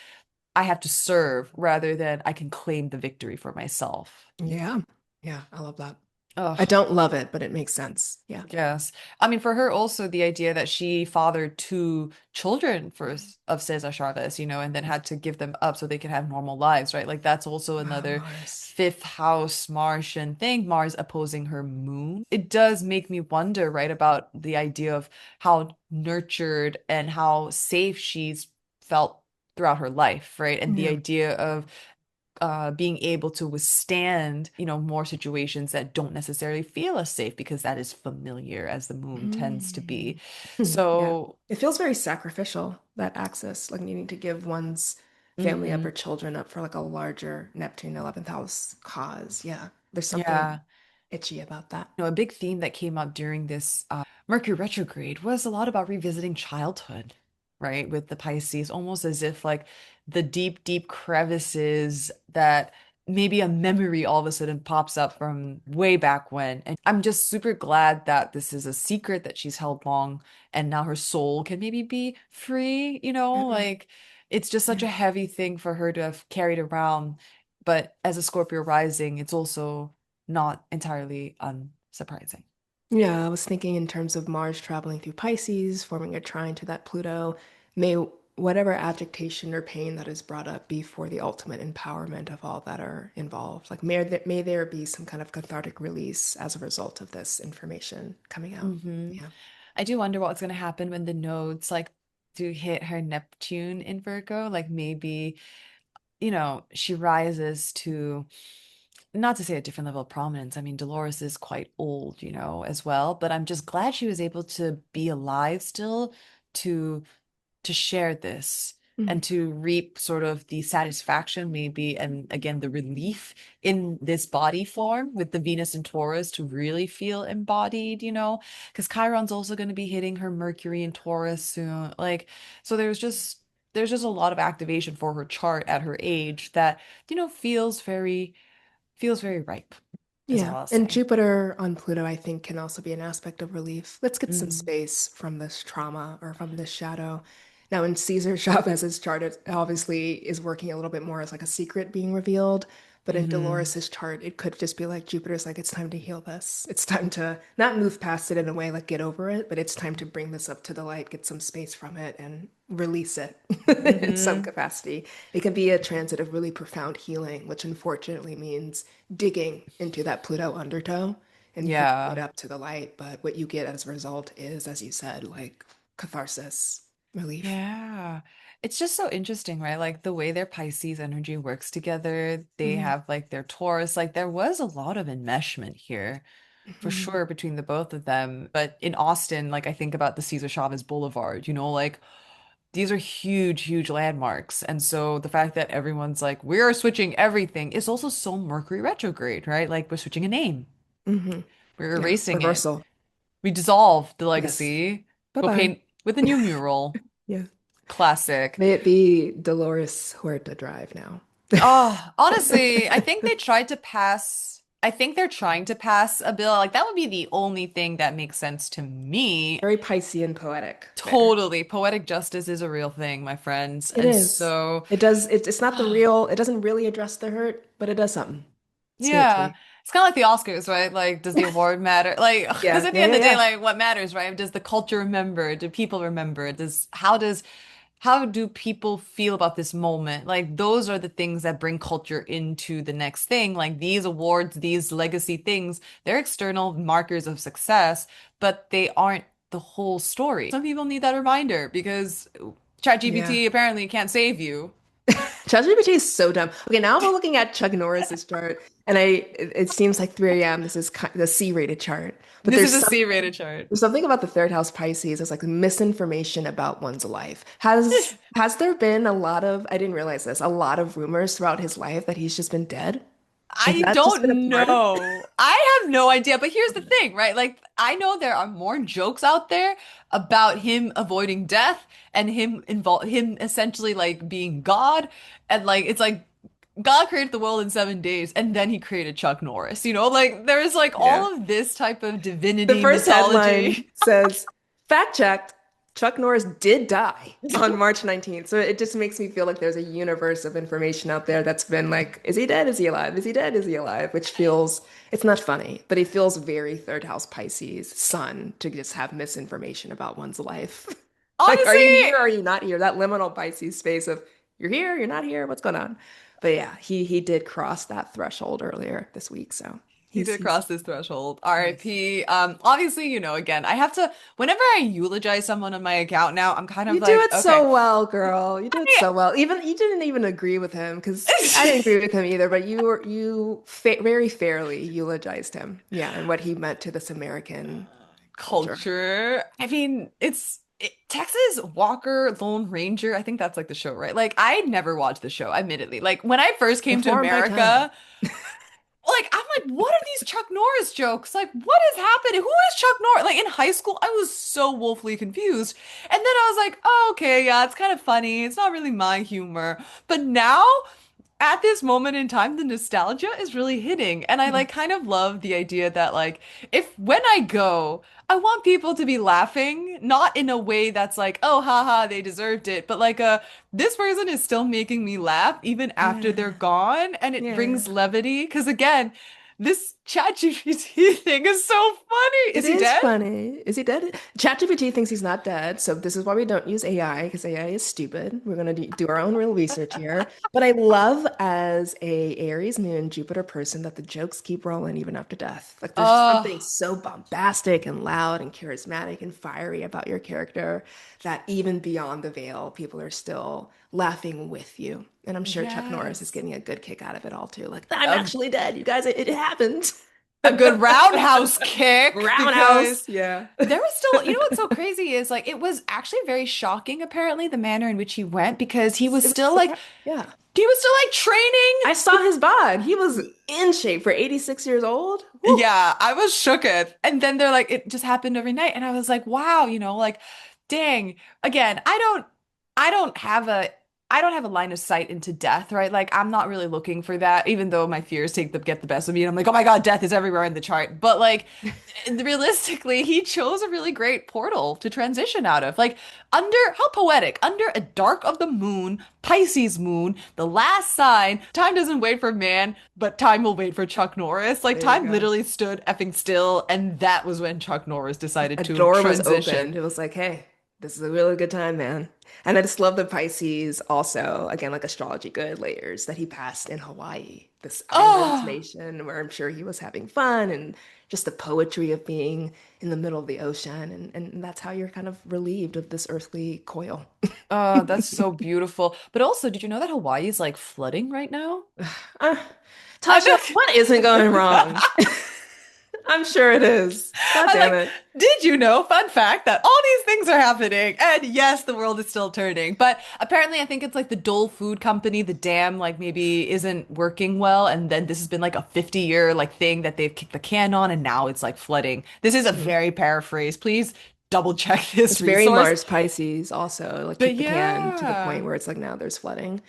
I have to serve rather than I can claim the victory for myself. Yeah. Yeah. I love that. I Ugh. don't love it, but it makes sense. Yeah. Yes. I mean, for her also the idea that she fathered two children first of Cesar Chavez, and then had to give them up so they could have normal lives, right? Like that's also Wow, another Norris. fifth house Martian thing, Mars opposing her moon. It does make me wonder, right, about the idea of how nurtured and how safe she's felt throughout her life, right? And the Yeah. idea of being able to withstand, more situations that don't necessarily feel as safe because that is familiar as the moon tends to Mm. be. Yeah. So, It feels very sacrificial, that axis, like needing to give one's family up or mhm, children up for like a larger Neptune 11th house cause. Yeah. There's something yeah. itchy about that. A big theme that came up during this Mercury retrograde was a lot about revisiting childhood, right? With the Pisces, almost as if like the deep, deep crevices that maybe a memory all of a sudden pops up from way back when. And I'm just super glad that this is a secret that she's held long and now her soul can maybe be free, Mm-mm. like it's just such Yeah. a heavy thing for her to have carried around. But as a Scorpio rising, it's also not entirely unsurprising. Yeah, I was thinking in terms of Mars traveling through Pisces, forming a trine to that Pluto. May whatever agitation or pain that is brought up be for the ultimate empowerment of all that are involved. Like may there be some kind of cathartic release as a result of this information coming out. Hmm. Yeah. I do wonder what's going to happen when the nodes like do hit her Neptune in Virgo. Like maybe, she rises to not to say a different level of prominence. I mean, Dolores is quite old, as well, but I'm just glad she was able to be alive still to share this Mhm. and to reap sort of the satisfaction maybe and again the relief in this body form with the Venus and Taurus to really feel embodied, because Chiron's also going to be hitting her Mercury in Taurus soon. Like, so there's just a lot of activation for her chart at her age that, feels very ripe, is Yeah, all I'll and say. Jupiter on Pluto, I think, can also be an aspect of relief. Let's get some Mm, space from this trauma or from this shadow. Now, in Cesar Chavez's chart, it obviously is working a little bit more as like a secret being revealed. But in hmm. Dolores's chart, it could just be like Jupiter's like, it's time to heal this. It's time to not move past it in a way, like get over it, but it's time to bring this up to the light, get some space from it, and release it in some Hmm. capacity. It can be a transit of really profound healing, which unfortunately means digging into that Pluto undertow and bringing it Yeah. up to the light. But what you get as a result is, as you said, like catharsis, relief. Yeah. It's just so interesting, right? Like the way their Pisces energy works together, they Mhm. have like their Taurus, like there was a lot of enmeshment here. for Mhm. sure between the both of them. But in Austin, like I think about the Cesar Chavez Boulevard, like these are huge, huge landmarks. And so the fact that everyone's like, we're switching everything is also so Mercury retrograde, right? Like we're switching a name, Hmm. we're Yeah, erasing it. reversal. We dissolve the Yes. legacy. We'll Bye-bye. paint with a new mural. Yeah. Classic. May it be Dolores Huerta Drive now. Oh, honestly, I think they're trying to pass a bill. Like that would be the only thing that makes sense to me. Very Piscean poetic there. Totally. Poetic justice is a real thing, my friends. It And is. so, It does, it's not the real, it doesn't really address the hurt, but it does something yeah, spiritually. it's kind of like the Oscars, right? Like, does the award matter? Like, because Yeah, at the yeah, end yeah, of the day, yeah. like, what matters, right? Does the culture remember? Do people remember? How do people feel about this moment? Like, those are the things that bring culture into the next thing. Like, these awards, these legacy things, they're external markers of success, but they aren't the whole story. Some people need that reminder because Yeah. ChatGPT apparently can't save you. ChatGPT is so dumb. Okay, now we're looking at Chuck Norris's chart, and it seems like 3 a.m. This is the C-rated chart, but This is a C-rated chart. there's something about the third house Pisces. It's like misinformation about one's life. Has there been a lot of, I didn't realize this, a lot of rumors throughout his life that he's just been dead? Has I that just been a don't part of it? know. I have no idea. But here's the thing, right? Like, I know there are more jokes out there about him avoiding death and him essentially like being God. And like, it's like God created the world in 7 days and then he created Chuck Norris. Like there's like Yeah. all of this type of The divinity first headline mythology. says, fact checked, Chuck Norris did die on March 19th. So it just makes me feel like there's a universe of information out there that's been like, is he dead? Is he alive? Is he dead? Is he alive? Which feels, it's not funny, but it feels very third house Pisces sun to just have misinformation about one's life. Like, are you Honestly, here? Are you not here? That liminal Pisces space of you're here, you're not here, what's going on? But yeah, he did cross that threshold earlier this week. So he did he's cross this threshold. yes. RIP. Obviously, again, I have to, whenever I eulogize someone on my account now, I'm kind of You do like, it okay. so well, girl. You do it so well. Even you didn't even agree with him because I didn't agree with him either. But you fa very fairly eulogized him, yeah, and what he meant to this American culture. Culture. I mean, Texas Walker Lone Ranger. I think that's like the show, right? Like, I never watched the show, admittedly. Like, when I first came to Informed by time. America, like, I'm like, what are these Chuck Norris jokes? Like, what is happening? Who is Chuck Norris? Like, in high school, I was so woefully confused. And then I was like, oh, okay, yeah, it's kind of funny. It's not really my humor. But now, at this moment in time, the nostalgia is really hitting. And I Yeah. like kind of love the idea that like if when I go, I want people to be laughing, not in a way that's like, oh haha, they deserved it, but like this person is still making me laugh even after they're Yeah. gone. And it Yeah. brings levity. Because again, this ChatGPT thing is so funny. It Is he is dead? funny. Is he dead? ChatGPT thinks he's not dead, so this is why we don't use AI because AI is stupid. We're gonna do our own real research here. But I love as a Aries moon Jupiter person that the jokes keep rolling even after death. Like there's just something Oh, so bombastic and loud and charismatic and fiery about your character that even beyond the veil, people are still laughing with you. And I'm sure Chuck Norris is yes. getting a good kick out of it all too. Like I'm A, actually dead, you guys. It happened. a good roundhouse kick because Roundhouse. Yeah. there was still, what's so crazy is like it was actually very shocking, apparently, the manner in which he went because It was yeah. he was still like training. I saw his bod. He was in shape for 86 years old. Woo. Yeah, I was shooketh. And then they're like, it just happened overnight. And I was like, wow, like, dang. Again, I don't have a line of sight into death, right? Like I'm not really looking for that, even though my fears get the best of me. And I'm like, oh my God, death is everywhere in the chart. But like realistically, he chose a really great portal to transition out of. Like how poetic, under a dark of the moon, Pisces moon, the last sign, time doesn't wait for man, but time will wait for Chuck Norris. Like There you time go. literally stood effing still, and that was when Chuck Norris decided A to door was opened. transition. It was like, hey, this is a really good time, man. And I just love the Pisces also, again, like astrology good layers that he passed in Hawaii, this island Oh, nation where I'm sure he was having fun and just the poetry of being in the middle of the ocean. And that's how you're kind of relieved of this earthly coil. that's so beautiful. But also, did you know that Hawaii is like flooding right now? Uh, I Tasha, what isn't going know. wrong? I'm sure it is. God I'm damn like, it. did you know, fun fact, that all these things are happening? And yes, the world is still turning. But apparently, I think it's like the Dole Food Company, the dam, like maybe isn't working well. And then this has been like a 50-year like thing that they've kicked the can on, and now it's like flooding. This is a Mhm. very paraphrase. Please double check this It's very resource. Mars Pisces also, like But kick the can to the yeah. point where it's like now there's flooding.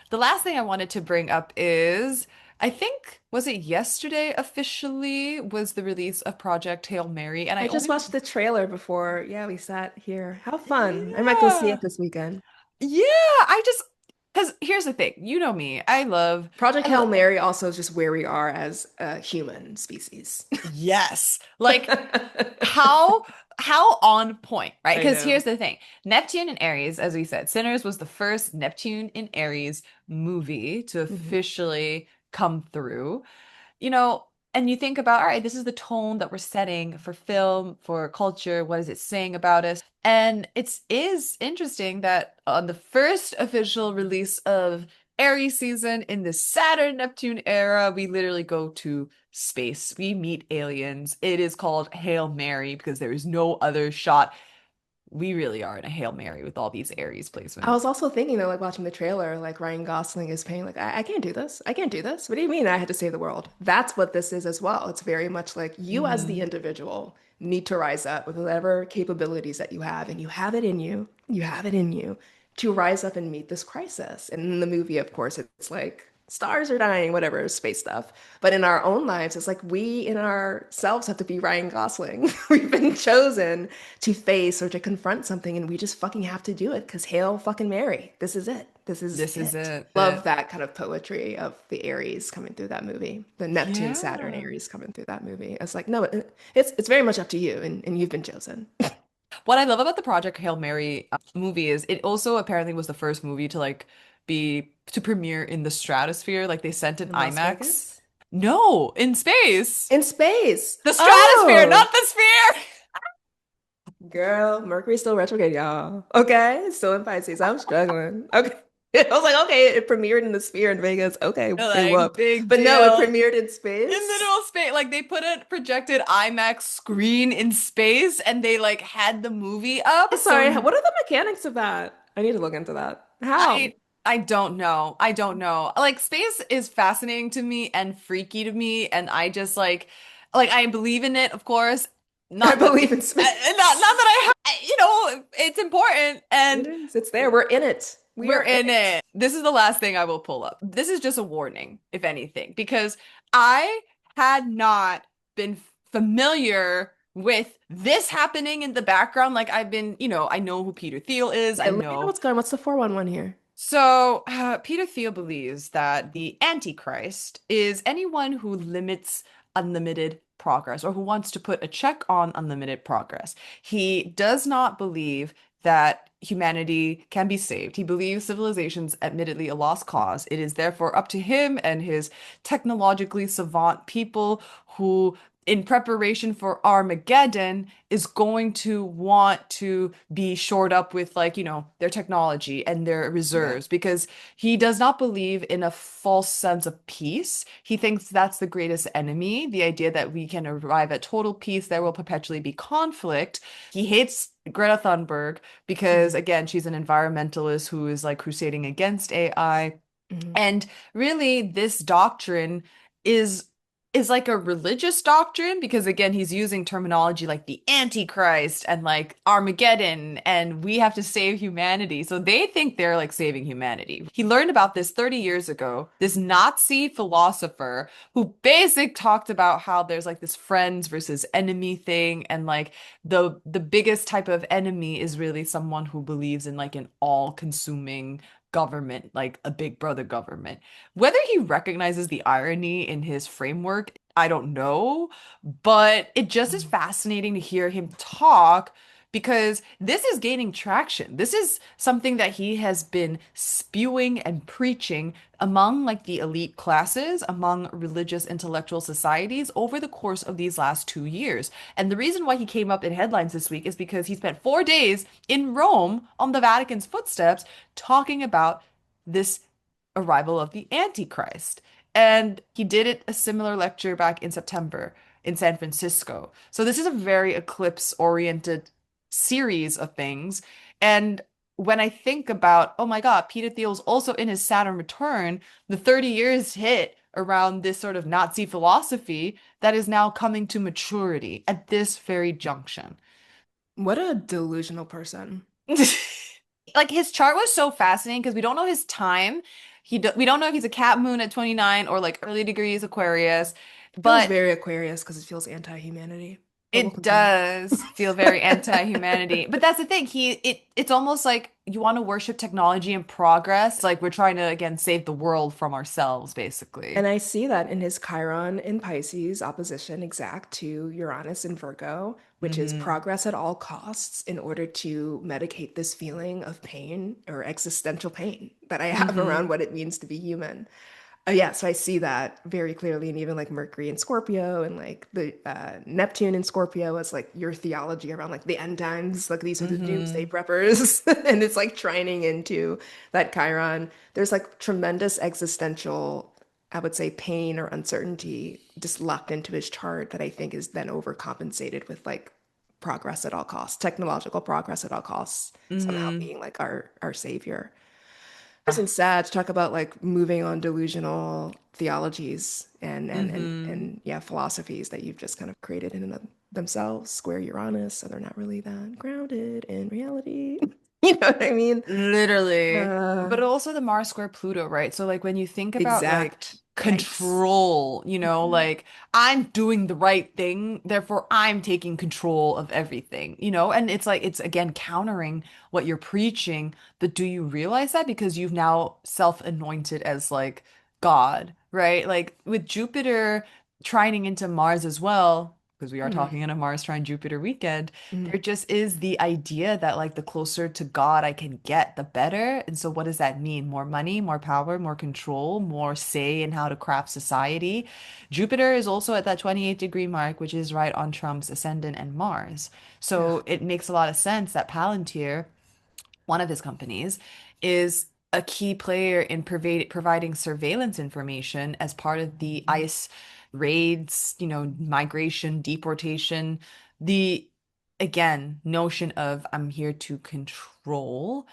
The last thing I wanted to bring up is I think was it yesterday officially was the release of Project Hail Mary, and I I just only watched the trailer before, yeah, we sat here. How fun. I might go see yeah. it this weekend. Yeah, I just because here's the thing, you know me, Project I love Hail Mary also is just where we are as a human species. yes, like how how on point, right? I Because know. here's the thing, Neptune in Aries, as we said, Sinners was the first Neptune in Aries movie to Mhm. officially come through. You know, and you think about, all right, this is the tone that we're setting for film, for culture. What is it saying about us? And it is interesting that on the first official release of Aries season in the Saturn Neptune era, we literally go to space. We meet aliens. It is called Hail Mary because there is no other shot. We really are in a Hail Mary with all these Aries I was placements. also thinking though, like watching the trailer, like Ryan Gosling is paying, like, I can't do this. I can't do this. What do you mean I had to save the world? That's what this is as well. It's very much like you as the Hmm. individual need to rise up with whatever capabilities that you have, and you have it in you. You have it in you to rise up and meet this crisis. And in the movie, of course, it's like stars are dying, whatever, space stuff. But in our own lives, it's like we in ourselves have to be Ryan Gosling. We've been chosen to face or to confront something, and we just fucking have to do it because hail fucking Mary. This is it. This is This is it. it. Love that kind of poetry of the Aries coming through that movie, the Neptune, Saturn, Yeah. Aries coming through that movie. It's like, no, it's very much up to you, and you've been chosen. What I love about the Project Hail Mary movie is it also apparently was the first movie to like be to premiere in the stratosphere. Like they sent an In Las IMAX. Vegas? No, in space. In space. The stratosphere, Oh, not the sphere. girl, Mercury's still retrograde, y'all. Okay, still in Pisces. I'm struggling. Okay. I was like, okay, it premiered in the sphere in Vegas. Okay, big Like whoop. big But no, it deal. premiered in In space. literal space, like they put a projected IMAX screen in space and they like had the movie up. I'm So sorry, what are the mechanics of that? I need to look into that. I How? I don't know. I don't know. Like space is fascinating to me and freaky to me, and I just like I believe in it, of course. I Not that believe in not space. that it's important It and is. It's there. We're in it. We we're are in in it. it. This is the last thing I will pull up. This is just a warning, if anything, because I had not been familiar with this happening in the background. Like I've been, I know who Peter Thiel is. I Yeah, let me know know what's going on. What's the 411 here? so, Peter Thiel believes that the Antichrist is anyone who limits unlimited progress or who wants to put a check on unlimited progress. He does not believe that humanity can be saved. He believes civilization's admittedly a lost cause. It is therefore up to him and his technologically savant people who in preparation for Armageddon is going to want to be shored up with like, their technology and their Yeah. reserves because he does not believe in a false sense of peace. He thinks that's the greatest enemy, the idea that we can arrive at total peace, there will perpetually be conflict. He hates Greta Thunberg because Hmm. again, she's an environmentalist who is like crusading against AI. Hmm. And really, this doctrine is is like a religious doctrine because again, he's using terminology like the Antichrist and like Armageddon, and we have to save humanity. So they think they're like saving humanity. He learned about this 30 years ago, this Nazi philosopher who basic talked about how there's like this friends versus enemy thing, and like the biggest type of enemy is really someone who believes in like an all-consuming government, like a big brother government. Whether he recognizes the irony in his framework, I don't know, but it just is fascinating to hear him talk because this is gaining traction. This is something that he has been spewing and preaching among like the elite classes, among religious intellectual societies over the course of these last 2 years. And the reason why he came up in headlines this week is because he spent 4 days in Rome on the Vatican's footsteps talking about this arrival of the Antichrist. And he did it a similar lecture back in September in San Francisco. So this is a very eclipse-oriented series of things. And when I think about, oh my God, Peter Thiel's also in his Saturn return, the 30 years hit around this sort of Nazi philosophy that is now coming to maturity at this very junction. What a delusional person. Like his chart was so fascinating because we don't know his time. We don't know if he's a cat moon at 29 or like early degrees Aquarius, Feels but very Aquarius because it feels anti-humanity. But we'll it continue. does feel very anti-humanity. But that's the thing. It's almost like you want to worship technology and progress. Like we're trying to again save the world from ourselves, basically. And I see that in his Chiron in Pisces opposition exact to Uranus in Virgo, which is Hmm. progress at all costs in order to medicate this feeling of pain or existential pain that I have around Hmm. what it means to be human. Yeah, so I see that very clearly, and even like Mercury in Scorpio and like the Neptune in Scorpio is like your theology around like the end times, like these are the doomsday Hmm. preppers, and it's like trining into that Chiron. There's like tremendous existential, I would say, pain or uncertainty just locked into his chart that I think is then overcompensated with like progress at all costs, technological progress at all costs, somehow Hmm. being like our savior. Person sad to talk about like moving on delusional theologies Hmm. and yeah, philosophies that you've just kind of created in and of themselves, square Uranus, so they're not really that grounded in reality. You know what I mean? Literally. Uh, But also the Mars square Pluto, right? So like when you think about like exact. Yikes. control, like I'm doing the right thing, therefore I'm taking control of everything, And it's like it's again countering what you're preaching, but do you realize that because you've now self-anointed as like God, right? Like with Jupiter trining into Mars as well, because we are Mm, talking in a Mars trine Jupiter weekend. mm, There just is the idea that like the closer to God I can get, the better. And so what does that mean? More money, more power, more control, more say in how to craft society. Jupiter is also at that 28-degree mark, which is right on Trump's ascendant and Mars. ugh, So it makes a lot of sense that Palantir, one of his companies, is a key player in providing surveillance information as part of the ICE raids, migration, deportation, the again notion of I'm here to control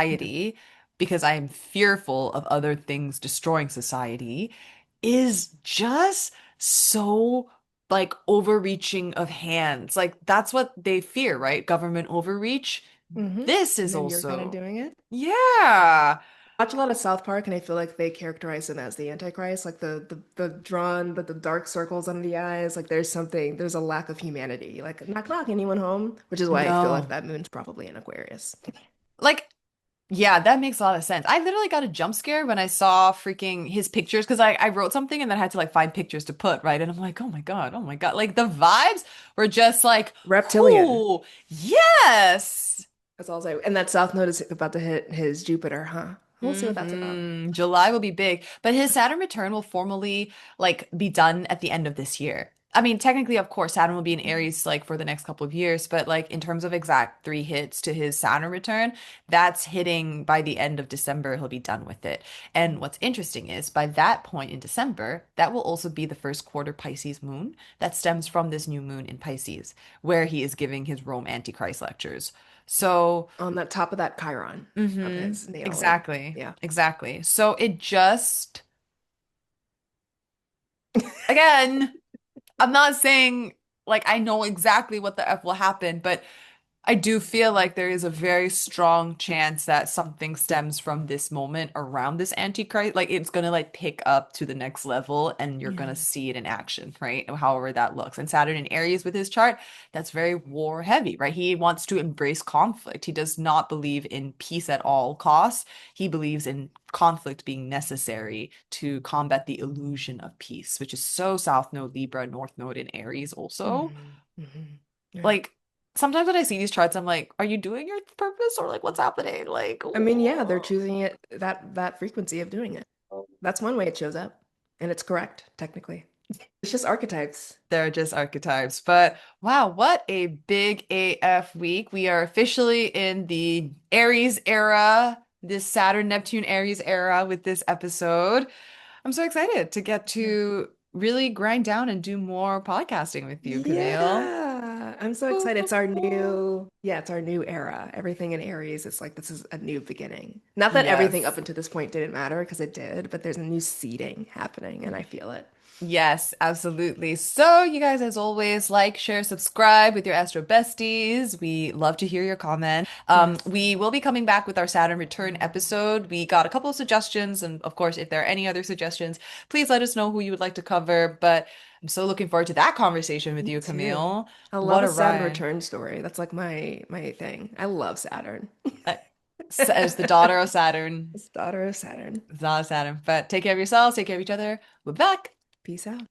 yeah. society because I am fearful of other things destroying society is just so like overreaching of hands. Like that's what they fear, right? Government overreach. Hmm. This And is then you're kind of also, doing it. yeah. Watch a lot of South Park, and I feel like they characterize him as the Antichrist, like the drawn, the dark circles under the eyes. Like there's a lack of humanity. Like knock knock, anyone home? Which is why I feel like No. that moon's probably in Aquarius. Like, yeah, that makes a lot of sense. I literally got a jump scare when I saw freaking his pictures because I wrote something and then I had to like find pictures to put, right? And I'm like, oh my God, oh my God. Like the vibes were just like, Reptilian. whoo, yes. That's all I say. And that South Node is about to hit his Jupiter, huh? We'll see what that's about. July will be big, but his Saturn return will formally like be done at the end of this year. I mean, technically, of course, Saturn will be in Aries like for the next couple of years, but like in terms of exact 3 hits to his Saturn return, that's hitting by the end of December. He'll be done with it. And what's interesting is by that point in December, that will also be the first quarter Pisces moon that stems from this new moon in Pisces, where he is giving his Rome Antichrist lectures. So, On that top of that Chiron of his natal. exactly. Yeah. Exactly. So it just, again, I'm not saying like I know exactly what the F will happen, but I do feel like there is a very strong chance that something stems from this moment around this Antichrist. Like it's gonna like pick up to the next level and you're gonna Yeah. see it in action, right? However that looks. And Saturn in Aries with his chart, that's very war heavy, right? He wants to embrace conflict. He does not believe in peace at all costs. He believes in conflict being necessary to combat the illusion of peace, which is so South Node Libra, North Node in Aries also. Hmm. Hmm. Yeah. Like sometimes when I see these charts, I'm like, are you doing your purpose or like what's happening? Like, I mean, yeah, they're whoa. choosing it that frequency of doing it. That's one way it shows up. And it's correct, technically. It's just archetypes. They're just archetypes. But wow, what a big AF week. We are officially in the Aries era, this Saturn, Neptune, Aries era with this episode. I'm so excited to get Yeah. to really grind down and do more podcasting with you, Camille. Yeah, I'm so Boop, excited. boop, It's our boop. new, yeah, it's our new era. Everything in Aries, it's like this is a new beginning. Not that everything up Yes. until this point didn't matter, because it did, but there's a new seeding happening, and I feel it. Yes, absolutely. So, you guys, as always, like, share, subscribe with your Astro besties. We love to hear your comments. Yes. We will be coming back with our Saturn return episode. We got a couple of suggestions, and of course, if there are any other suggestions, please let us know who you would like to cover. But I'm so looking forward to that conversation with Me you, too. Camille. I love What a a Saturn ride. return story. That's like my thing. I love Saturn. Uh, as the daughter of Saturn, It's daughter of Saturn. it's not Saturn. But take care of yourselves, take care of each other. We're back. Peace out.